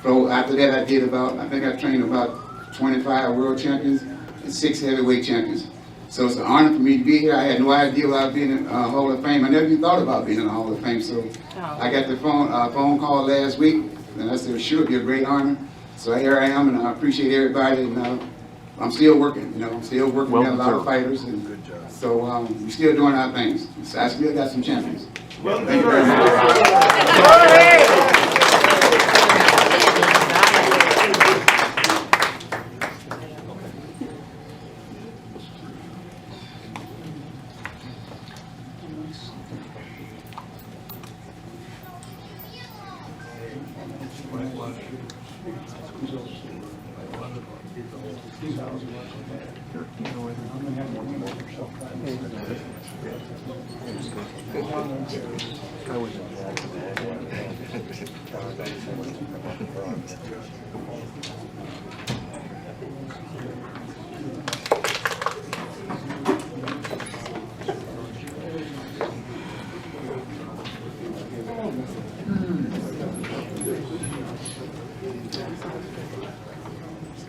So after that, I think I trained about 25 world champions and 6 heavyweight champions. So it's an honor for me to be here. I had no idea about being in Hall of Fame. I never even thought about being in the Hall of Fame. So I got the phone call last week, and I said, sure, it'd be a great honor. So here I am, and I appreciate everybody. And I'm still working, I'm still working. We have a lot of fighters, and good job. So we're still doing our things. So I still got some champions. Well, thank you very much.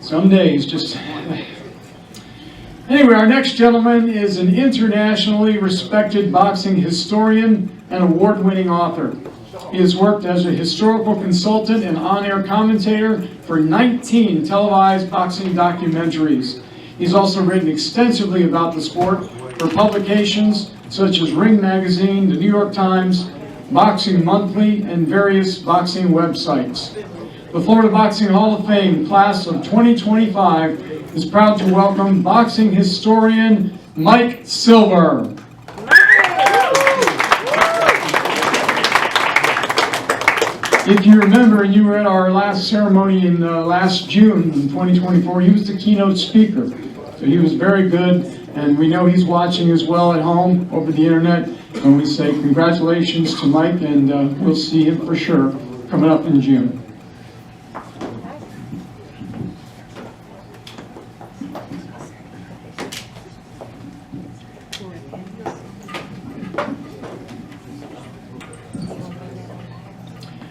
Some days just... Anyway, our next gentleman is an internationally respected boxing historian and award-winning author. He has worked as a historical consultant and on-air commentator for 19 televised boxing documentaries. He's also written extensively about the sport for publications such as Ring Magazine, the New York Times, Boxing Monthly, and various boxing websites. The Florida Boxing Hall of Fame class of 2025 is proud to welcome boxing historian Mike Silver. If you remember, you were at our last ceremony in last June in 2024. He was the keynote speaker. So he was very good, and we know he's watching as well at home over the internet. And we say congratulations to Mike, and we'll see him for sure coming up in June.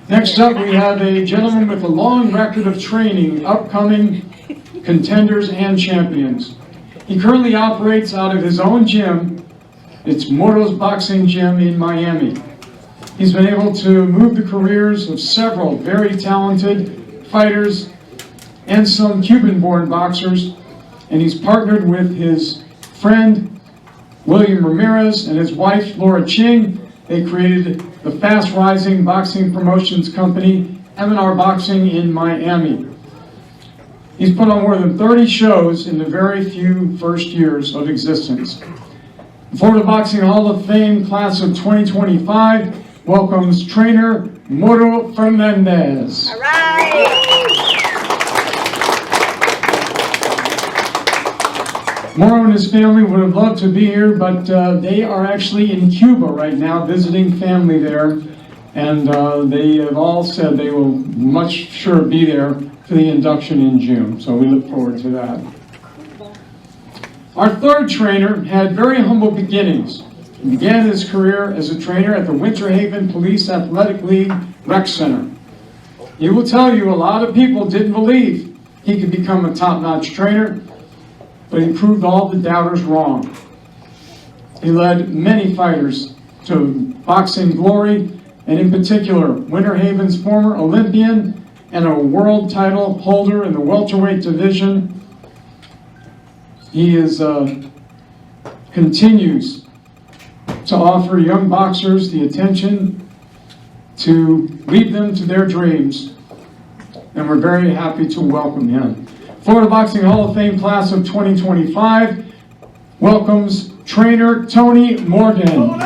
Next up, we have a gentleman with a long record of training upcoming contenders and champions. He currently operates out of his own gym. It's Moro's Boxing Gym in Miami. He's been able to move the careers of several very talented fighters and some Cuban-born boxers, and he's partnered with his friend William Ramirez and his wife Laura Ching. They created the fast-rising boxing promotions company, M&R Boxing in Miami. He's put on more than 30 shows in the very few first years of existence. The Florida Boxing Hall of Fame class of 2025 welcomes trainer Moro Fernandez. All right. Moro and his family would have loved to be here, but they are actually in Cuba right now, visiting family there. And they have all said they will much sure be there for the induction in June. So we look forward to that. Our third trainer had very humble beginnings. He began his career as a trainer at the Winter Haven Police Athletic League Rec Center. He will tell you a lot of people didn't believe he could become a top-notch trainer, but he proved all the doubters wrong. He led many fighters to boxing glory, and in particular, Winter Haven's former Olympian and a world title holder in the welterweight division. He continues to offer young boxers the attention to lead them to their dreams, and we're very happy to welcome him. Florida Boxing Hall of Fame class of 2025 welcomes trainer Tony Morgan.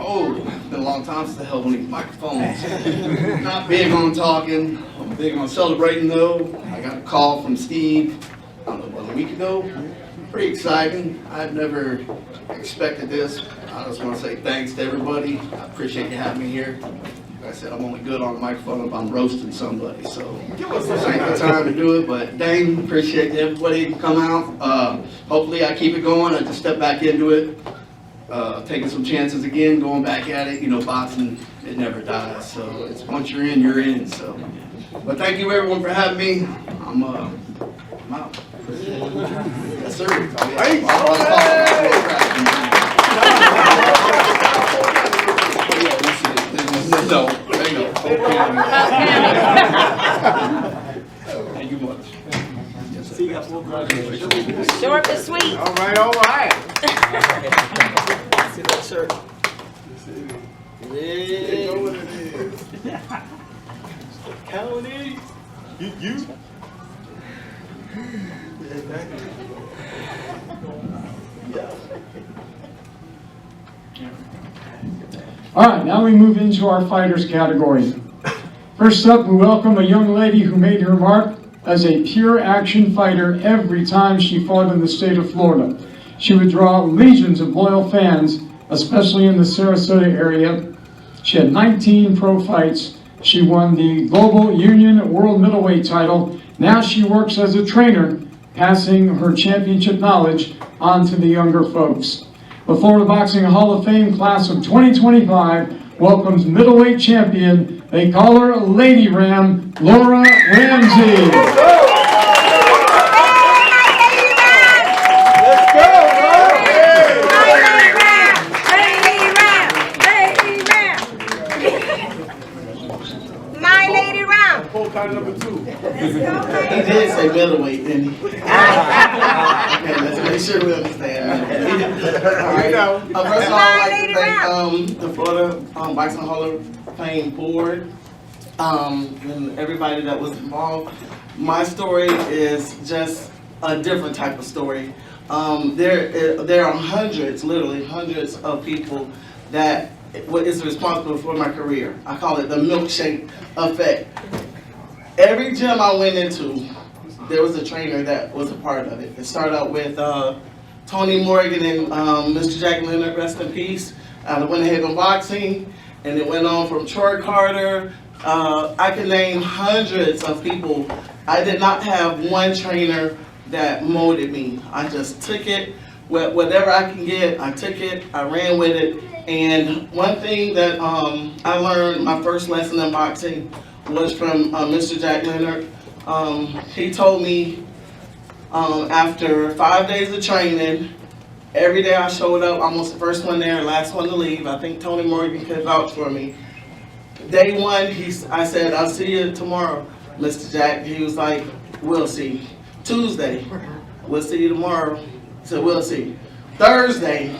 Oh, it's been a long time since I held one of these microphones. Not big on talking, I'm big on celebrating though. I got a call from Steve, I don't know, about a week ago. Pretty exciting. I've never expected this. I just want to say thanks to everybody. I appreciate you having me here. Like I said, I'm only good on the microphone if I'm roasting somebody, so this ain't the time to do it, but dang, appreciate everybody come out. Hopefully I keep it going. I just step back into it. Taking some chances again, going back at it. You know, boxing, it never dies. So it's once you're in. So, but thank you everyone for having me. I'm out. Yes, sir. No. Thank you much. Short but sweet. All right. See that shirt? You know what it is. County. You. All right, now we move into our fighters category. First up, we welcome a young lady who made her mark as a pure action fighter every time she fought in the state of Florida. She would draw legions of loyal fans, especially in the Sarasota area. She had 19 pro fights. She won the Global Union World Middleweight title. Now she works as a trainer, passing her championship knowledge on to the younger folks. The Florida Boxing Hall of Fame class of 2025 welcomes middleweight champion, they call her Lady Ram, Laura Ramsey. Number 2. He did say middleweight, didn't he? Okay, let's make sure we understand. All right. First of all, I'd like to thank the Florida Boxing Hall of Fame board and everybody that was involved. My story is just a different type of story. There are hundreds, literally hundreds of people that is responsible for my career. I call it the milkshake effect. Every gym I went into, there was a trainer that was a part of it. It started out with Tony Morgan and Mr. Jack Leonard, rest in peace, out of Winter Haven Boxing, and it went on from Troy Carter. I can name hundreds of people. I did not have one trainer that molded me. I just took it, whatever I can get, I took it, I ran with it. And one thing that I learned, my first lesson in boxing, was from Mr. Jack Leonard. He told me after 5 days of training, every day I showed up, almost the first one there, last one to leave. I think Tony Morgan could vouch for me. Day one, I said, I'll see you tomorrow, Mr. Jack. He was like, we'll see. Tuesday, we'll see you tomorrow. He said, we'll see. Thursday,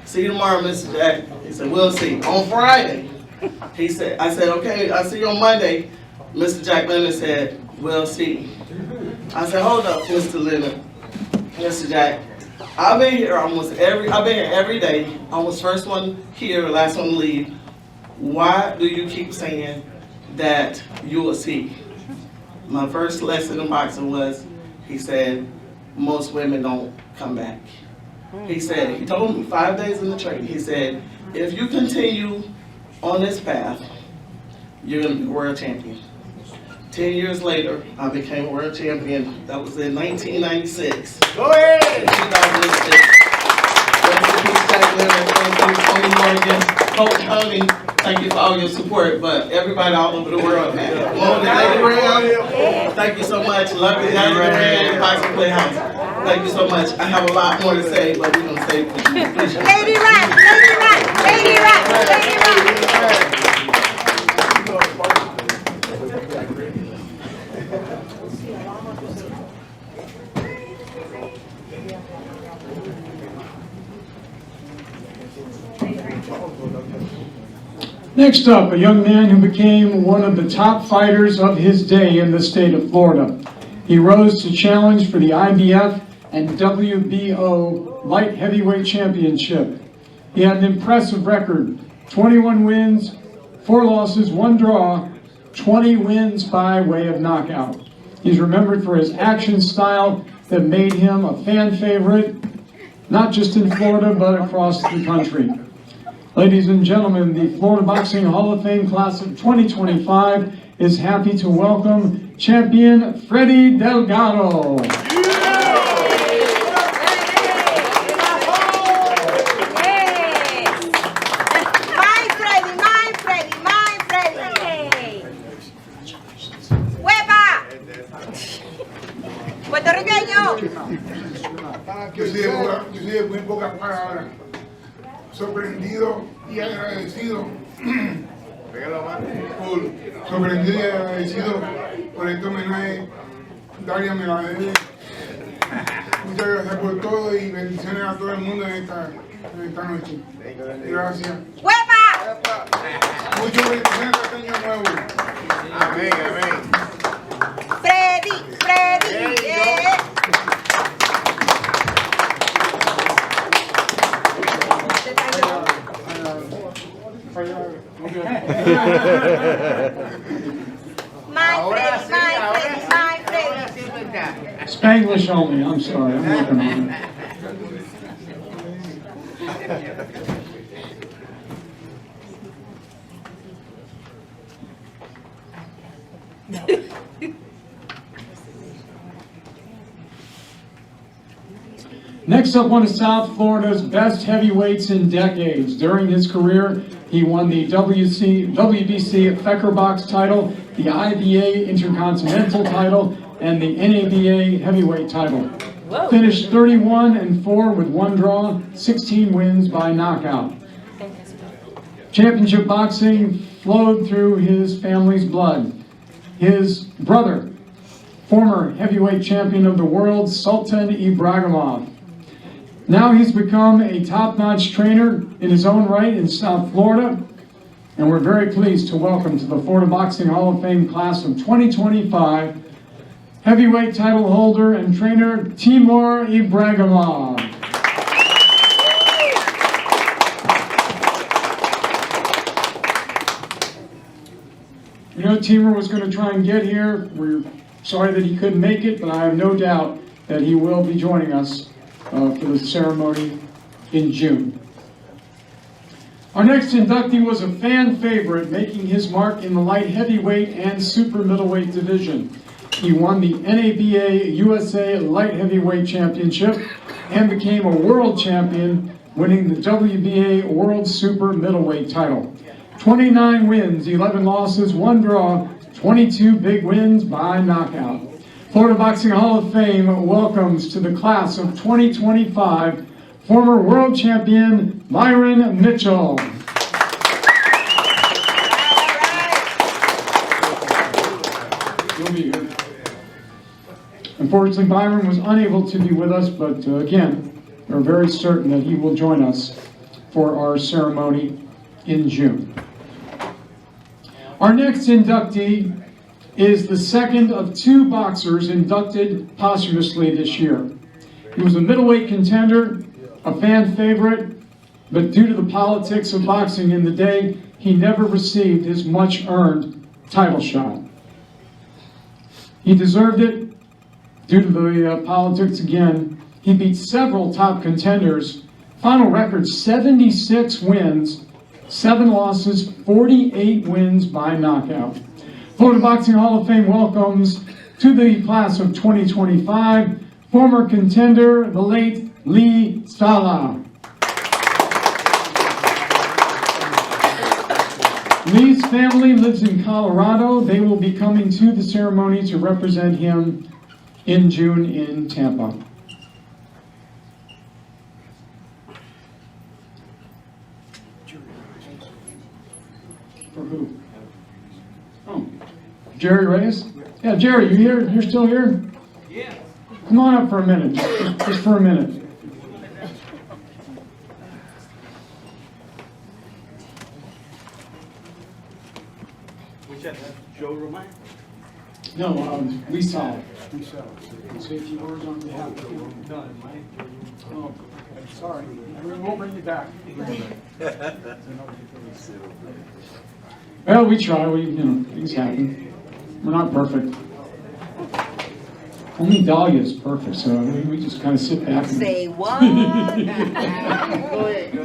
see you tomorrow, Mr. Jack. He said, we'll see. On Friday, he said, I said, okay, I'll see you on Monday. Mr. Jack Leonard said, we'll see. I said, hold up, Mr. Leonard. Mr. Jack, I've been here every day, almost first one here, last one to leave. Why do you keep saying that you will see? My first lesson in boxing was, he said, most women don't come back. He said, he told me 5 days in the training, he said, if you continue on this path, you're going to be world champion. 10 years later, I became a world champion. That was in 1996. Go ahead! 2006. Tony Morgan, Coach Honey, thank you for all your support, but everybody all over the world, man. Lady Ram, thank you so much. Love you, Lady Ram, Boxing Playhouse. Thank you so much. I have a lot more to say, but we're going to save it for you. Lady Ram, Lady Ram, Lady Ram, Lady Ram. Next up, a young man who became one of the top fighters of his day in the state of Florida. He rose to challenge for the IBF and WBO light heavyweight championship. He had an impressive record, 21 wins, 4 losses, 1 draw, 20 wins by way of knockout. He's remembered for his action style that made him a fan favorite, not just in Florida, but across the country. Ladies and gentlemen, the Florida Boxing Hall of Fame class of 2025 is happy to welcome champion Freddie Delgado. Yo soy de muy pocas palabras, sorprendido y agradecido, sorprendido y agradecido por este homenaje. Daria me la debe. Muchas gracias por todo y bendiciones a todo el mundo en esta noche. Gracias. Muchas bendiciones de año nuevo. Amén, amén. Freddy, my Freddy. Spanglish only, I'm sorry, I'm working on it. Next up, one of South Florida's best heavyweights in decades. During his career, he won the WBC Fecker Box title, the IBA Intercontinental title, and the NABA heavyweight title. Whoa. Finished 31-4 with 1 draw, 16 wins by knockout. Championship boxing flowed through his family's blood. His brother, former heavyweight champion of the world, Sultan Ibragimov. Now he's become a top-notch trainer in his own right in South Florida, and we're very pleased to welcome to the Florida Boxing Hall of Fame class of 2025, heavyweight title holder and trainer Timur Ibragimov. You know, Timur was going to try and get here. We're sorry that he couldn't make it, but I have no doubt that he will be joining us for the ceremony in June. Our next inductee was a fan favorite, making his mark in the light heavyweight and super middleweight division. He won the NABA USA Light Heavyweight Championship and became a world champion, winning the WBA World Super Middleweight title. 29 wins, 11 losses, 1 draw, 22 big wins by knockout. Florida Boxing Hall of Fame welcomes to the class of 2025 former world champion Byron Mitchell. He'll be here. Unfortunately, Byron was unable to be with us, but again, we're very certain that he will join us for our ceremony in June. Our next inductee is the second of 2 boxers inducted posthumously this year. He was a middleweight contender, a fan favorite, but due to the politics of boxing in the day, he never received his much-earned title shot. He deserved it due to the politics again. He beat several top contenders. Final record, 76 wins, 7 losses, 48 wins by knockout. Florida Boxing Hall of Fame welcomes to the class of 2025, former contender, the late Lee Sala. Lee's family lives in Colorado. They will be coming to the ceremony to represent him in June in Tampa. For who? Oh, Jerry Reyes? Yeah, Jerry, you here? You're still here? Yeah. Come on up for a minute, just for a minute. Joe Romain? No, Lee Sala. Say a few words on behalf of you. Done, Mike. Oh, sorry. We'll bring you back. Well, we try. Things happen. We're not perfect. Only Dahlia is perfect, so we just kind of sit back. And... Say what? Go ahead.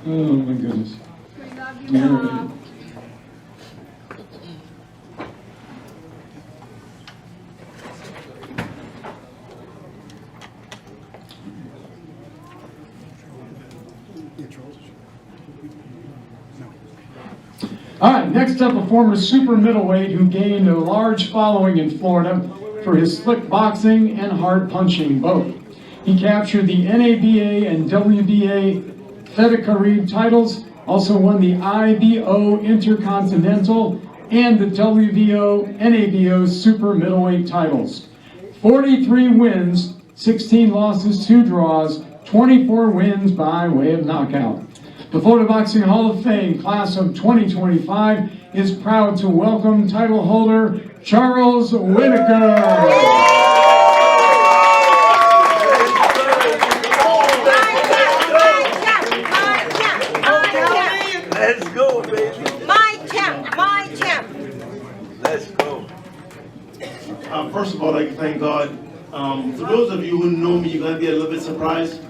Oh my goodness. All right. All right, next up, a former super middleweight who gained a large following in Florida for his slick boxing and hard punching both. He captured the NABA and WBA Federated titles, also won the IBO Intercontinental and the WBO NABO super middleweight titles. 43 wins, 16 losses, 2 draws, 24 wins by way of knockout. The Florida Boxing Hall of Fame class of 2025 is proud to welcome title holder Charles Whittaker. Let's go, baby. My champ. Let's go. First of all, I'd like to thank God. For those of you who know me, you're going to be a little bit surprised.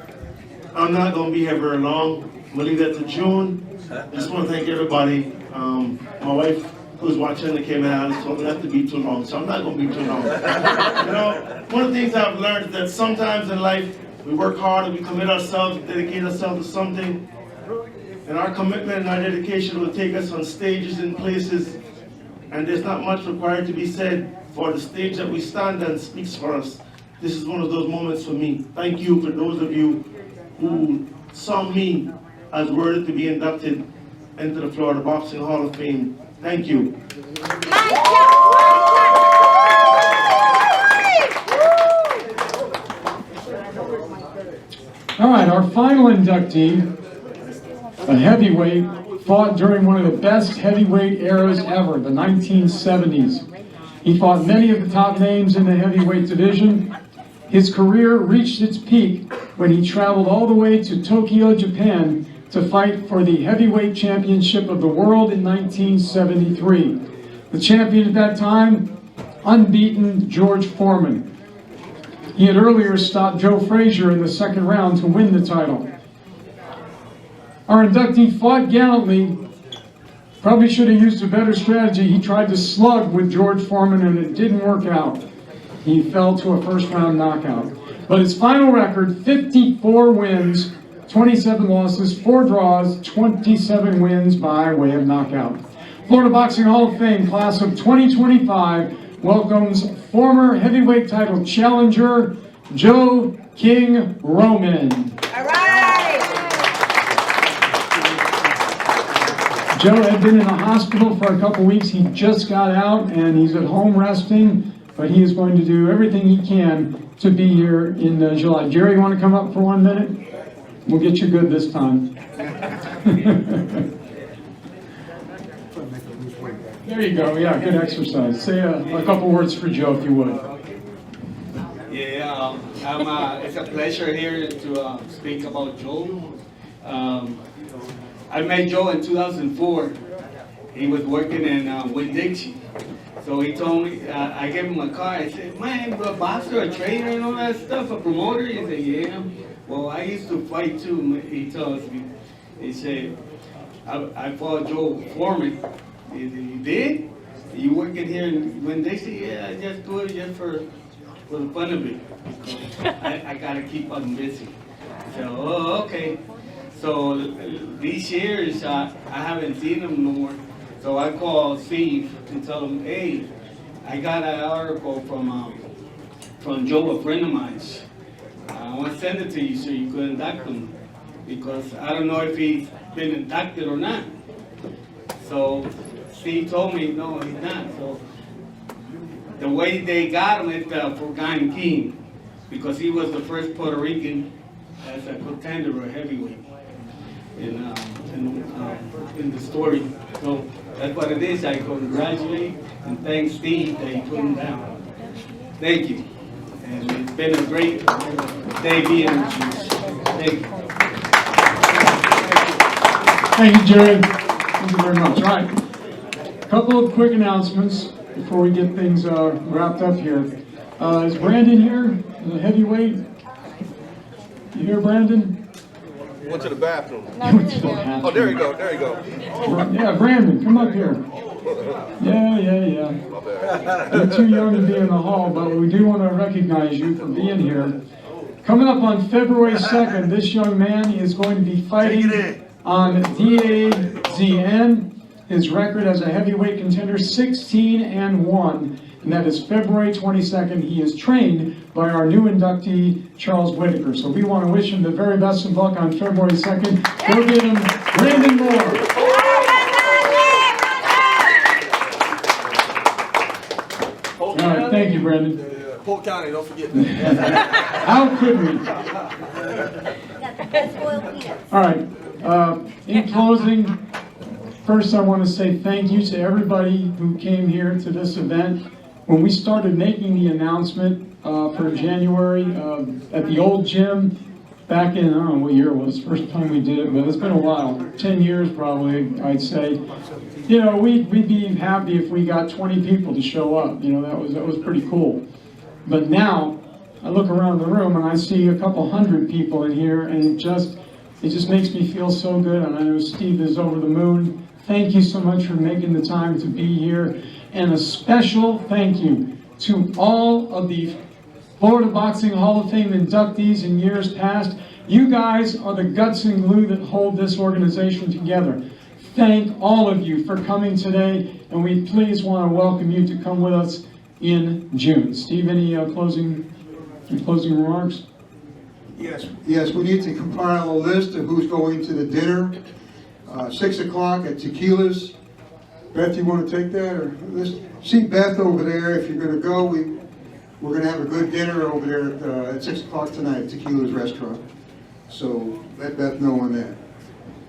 I'm not going to be here very long. I'm going to leave that to June. I just want to thank everybody. My wife, who's watching the camera, told me not to be too long, so I'm not going to be too long. One of the things I've learned is that sometimes in life, we work hard and we commit ourselves, dedicate ourselves to something, and our commitment and our dedication will take us on stages and places, and there's not much required to be said for the stage that we stand on speaks for us. This is one of those moments for me. Thank you for those of you who saw me as worthy to be inducted into the Florida Boxing Hall of Fame. Thank you. All right, our final inductee, a heavyweight, fought during one of the best heavyweight eras ever, the 1970s. He fought many of the top names in the heavyweight division. His career reached its peak when he traveled all the way to Tokyo, Japan, to fight for the heavyweight championship of the world in 1973. The champion at that time, unbeaten George Foreman. He had earlier stopped Joe Frazier in the second round to win the title. Our inductee fought gallantly. Probably should have used a better strategy. He tried to slug with George Foreman and it didn't work out. He fell to a first round knockout. But his final record, 54 wins, 27 losses, 4 draws, 27 wins by way of knockout. Florida Boxing Hall of Fame class of 2025 welcomes former heavyweight title challenger Joe King Roman. All right. Joe had been in the hospital for a couple weeks. He just got out and he's at home resting. but he is going to do everything he can to be here in July. Jerry, you want to come up for 1 minute? We'll get you good this time. There you go. Yeah, good exercise. Say a couple words for Joe, if you would. Yeah, it's a pleasure here to speak about Joe. I met Joe in 2004. He was working in Winn-Dixie. So he told me, I gave him a car. I said, man, a boxer, a trainer, and all that stuff, a promoter? He said, yeah. Well, I used to fight too, he tells me. He said, I fought Joe Foreman. You did? You working here in Winn-Dixie? Yeah, I just do it just for the fun of it. I gotta keep on busy. So, oh, okay. So these years, I haven't seen him no more. So I called Steve and tell him, hey, I got an article from Joe, a friend of mine. I want to send it to you so you could induct him, because I don't know if he's been inducted or not. So Steve told me, no, he's not. So the way they got him is for Canton, because he was the first Puerto Rican as a contender or heavyweight in the story. So that's what it is. I congratulate and thank Steve that he put him down. Thank you. And it's been a great day being with you. Thank you. Thank you, Jerry. Thank you very much. All right. A couple of quick announcements before we get things wrapped up here. Is Brandon here? The heavyweight? You here, Brandon? Went to the bathroom. Oh, there you go. There you go. Yeah, Brandon, come up here. Yeah. You're too young to be in the hall, but we do want to recognize you for being here. Coming up on February 2nd, this young man is going to be fighting on DAZN. His record as a heavyweight contender, 16-1, and that is February 22nd. He is trained by our new inductee, Charles Whittaker. So we want to wish him the very best of luck on February 2nd. Go get him, Brandon Moore. All right, thank you, Brandon. Polk County, don't forget that. How could we? All right, in closing, first I want to say thank you to everybody who came here to this event. When we started making the announcement for January at the old gym, back in, I don't know what year it was, first time we did it, but it's been a while, 10 years probably, I'd say. You know, we'd be happy if we got 20 people to show up. You know, that was pretty cool. But now, I look around the room and I see a couple hundred people in here, and it just makes me feel so good, and I know Steve is over the moon. Thank you so much for making the time to be here, and a special thank you to all of the Florida Boxing Hall of Fame inductees in years past. You guys are the guts and glue that hold this organization together. Thank all of you for coming today, and we please want to welcome you to come with us in June. Steve, any closing remarks? Yes, we need to compile a list of who's going to the dinner. 6 o'clock at Tequila's. Beth, you want to take that? Or see Beth over there. If you're going to go, we're going to have a good dinner over there at 6 o'clock tonight at Tequila's restaurant. So let Beth know on that.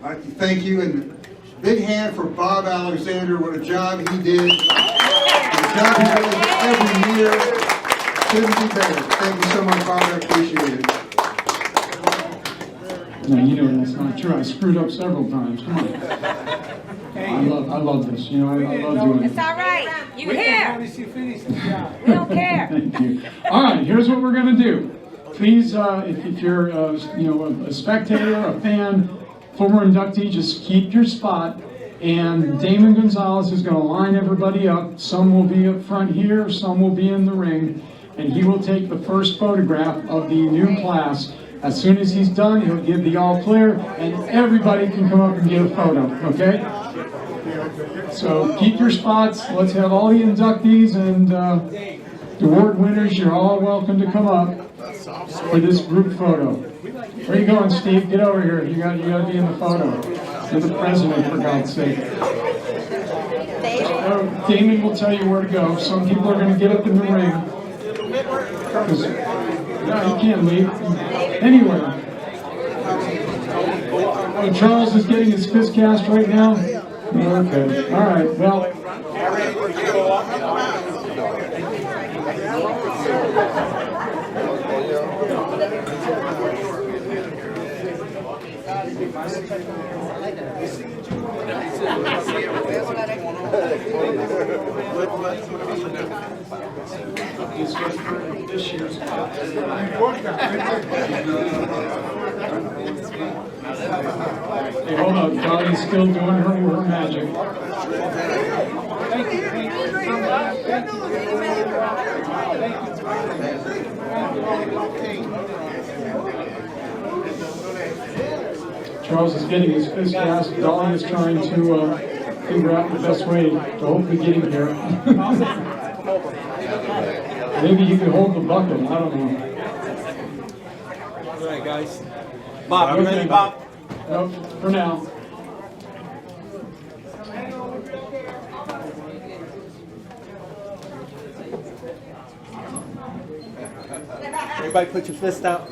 I'd like to thank you, and a big hand for Bob Alexander. What a job he did. The job he does every year couldn't be better. Thank you so much, Bob. I appreciate it. No, you know that's not true. I screwed up several times. Come on. I love this. You know, I love doing it. It's all right. You're here. We don't care. Thank you. All right, here's what we're going to do. Please, if you're a spectator, a fan, former inductee, just keep your spot. And Damon Gonzalez is going to line everybody up. Some will be up front here, some will be in the ring, and he will take the first photograph of the new class. As soon as he's done, he'll give the all clear, and everybody can come up and get a photo, okay? So keep your spots. Let's have all the inductees and the award winners. You're all welcome to come up for this group photo. Where are you going, Steve? Get over here. You got to be in the photo. You're the president, for God's sake. Damon will tell you where to go. Some people are going to get up in the ring. No, you can't leave. Anywhere. Charles is getting his fist cast right now. Okay. All right. Well. This year's Hey, hold up, Dolly's still doing her magic. Charles is getting his fist cast. Dolly is trying to figure out the best way to hopefully get him here. Maybe you could hold the bucket. I don't know. All right, guys. Bob, you ready, Bob? Nope, for now. Everybody put your fist out.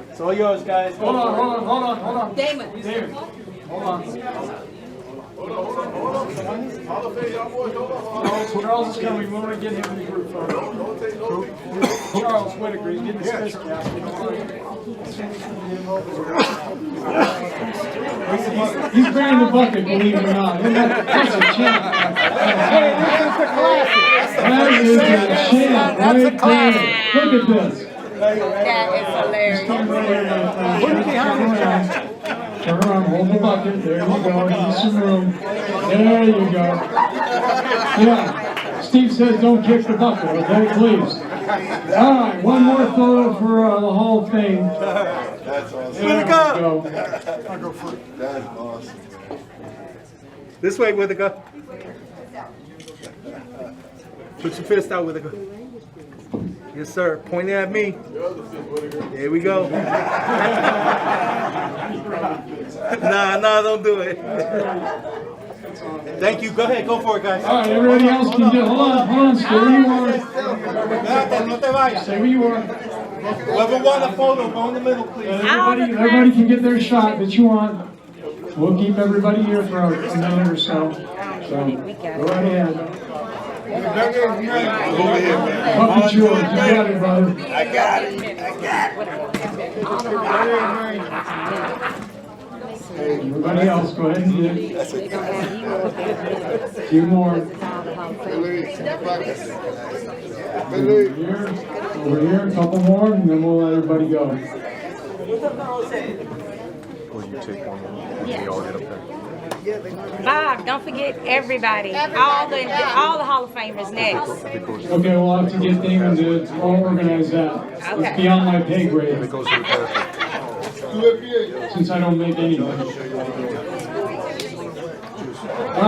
It's all yours, guys. Hold on. Damon. Hold on. Charles is coming. We want to get him in the group first. Charles Whittaker, he's getting his fist cast. He's bringing the bucket, believe it or not. That's a champ. That is a champ right there. Look at this. That is hilarious. Turn around, hold the bucket. There you go. Give some room. There you go. Yeah. Steve says don't kick the bucket, okay? Please. All right, one more photo for the Hall of Fame. That's awesome. There we go. I'll go first. That's awesome. This way, Whittaker. Put your fist out, Whittaker. Yes, sir. Point it at me. There we go. Nah, don't do it. Thank you. Go ahead. Go for it, guys. All right, everybody else can do it. Hold on. Stay where you are. Stay where you are. Whoever want a photo, go in the middle, please. Everybody can get their shot that you want. We'll keep everybody here for a minute or so. So, go right ahead. Bucket yours. You got it, brother. I got it. Everybody else, go ahead and do it. A few more. Over here, a couple more, and then we'll let everybody go. Will you take one more? We all get up there. Bob, don't forget everybody. All the Hall of Famers next. Okay, we'll have to get Damon to organize that. It's beyond my pay grade. Since I don't make anything. All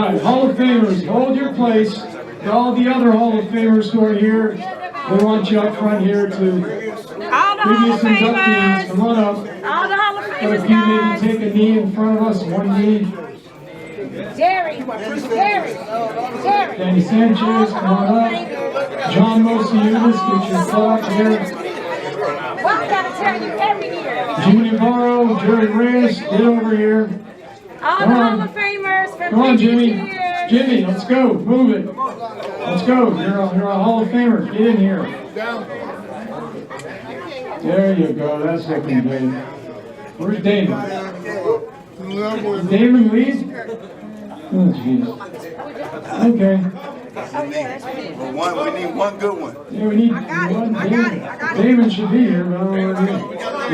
right, Hall of Famers, hold your place. All the other Hall of Famers who are here, they want you up front here to previous inductees. Come on up. All the Hall of If Famers, you maybe guys. take a knee in front of us, one knee. Jerry. Danny Sanchez, come on up. John Mosiunas, get your butt up here. Well, I gotta tell you every year. Jimmy Moro, Jerry Reyes, get over here. All the Hall of Famers from Come on, Jimmy. years. Jimmy, let's go. Move it. Let's go. You're a Hall of Famer. Get in here. There you go. That's looking good. Where's Damon? Is Damon lead? Oh, jeez. Okay. We need one good one. Yeah, we need one. Damon should be here, but I don't know where he is.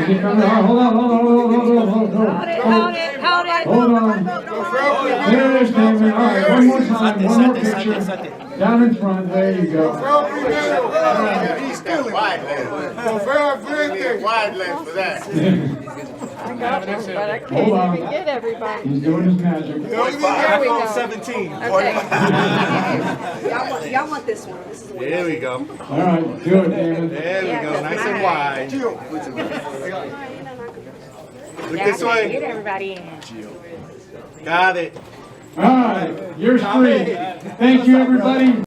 Is he coming? Hold on. Hold on. There it is, Damon. All right, one more time. One more picture. Down in front. There you go. He's got wide legs. Wide legs for that. I got you, but I can't Hold on. even get everybody. He's doing his magic. There we go. 17. Okay. Y'all want this one. This is the one. There we go. All right, do it, Damon. There we go. Nice and wide. Look Yeah, this I gotta way. get everybody in. Got it. All right, you're free. Thank you, everybody.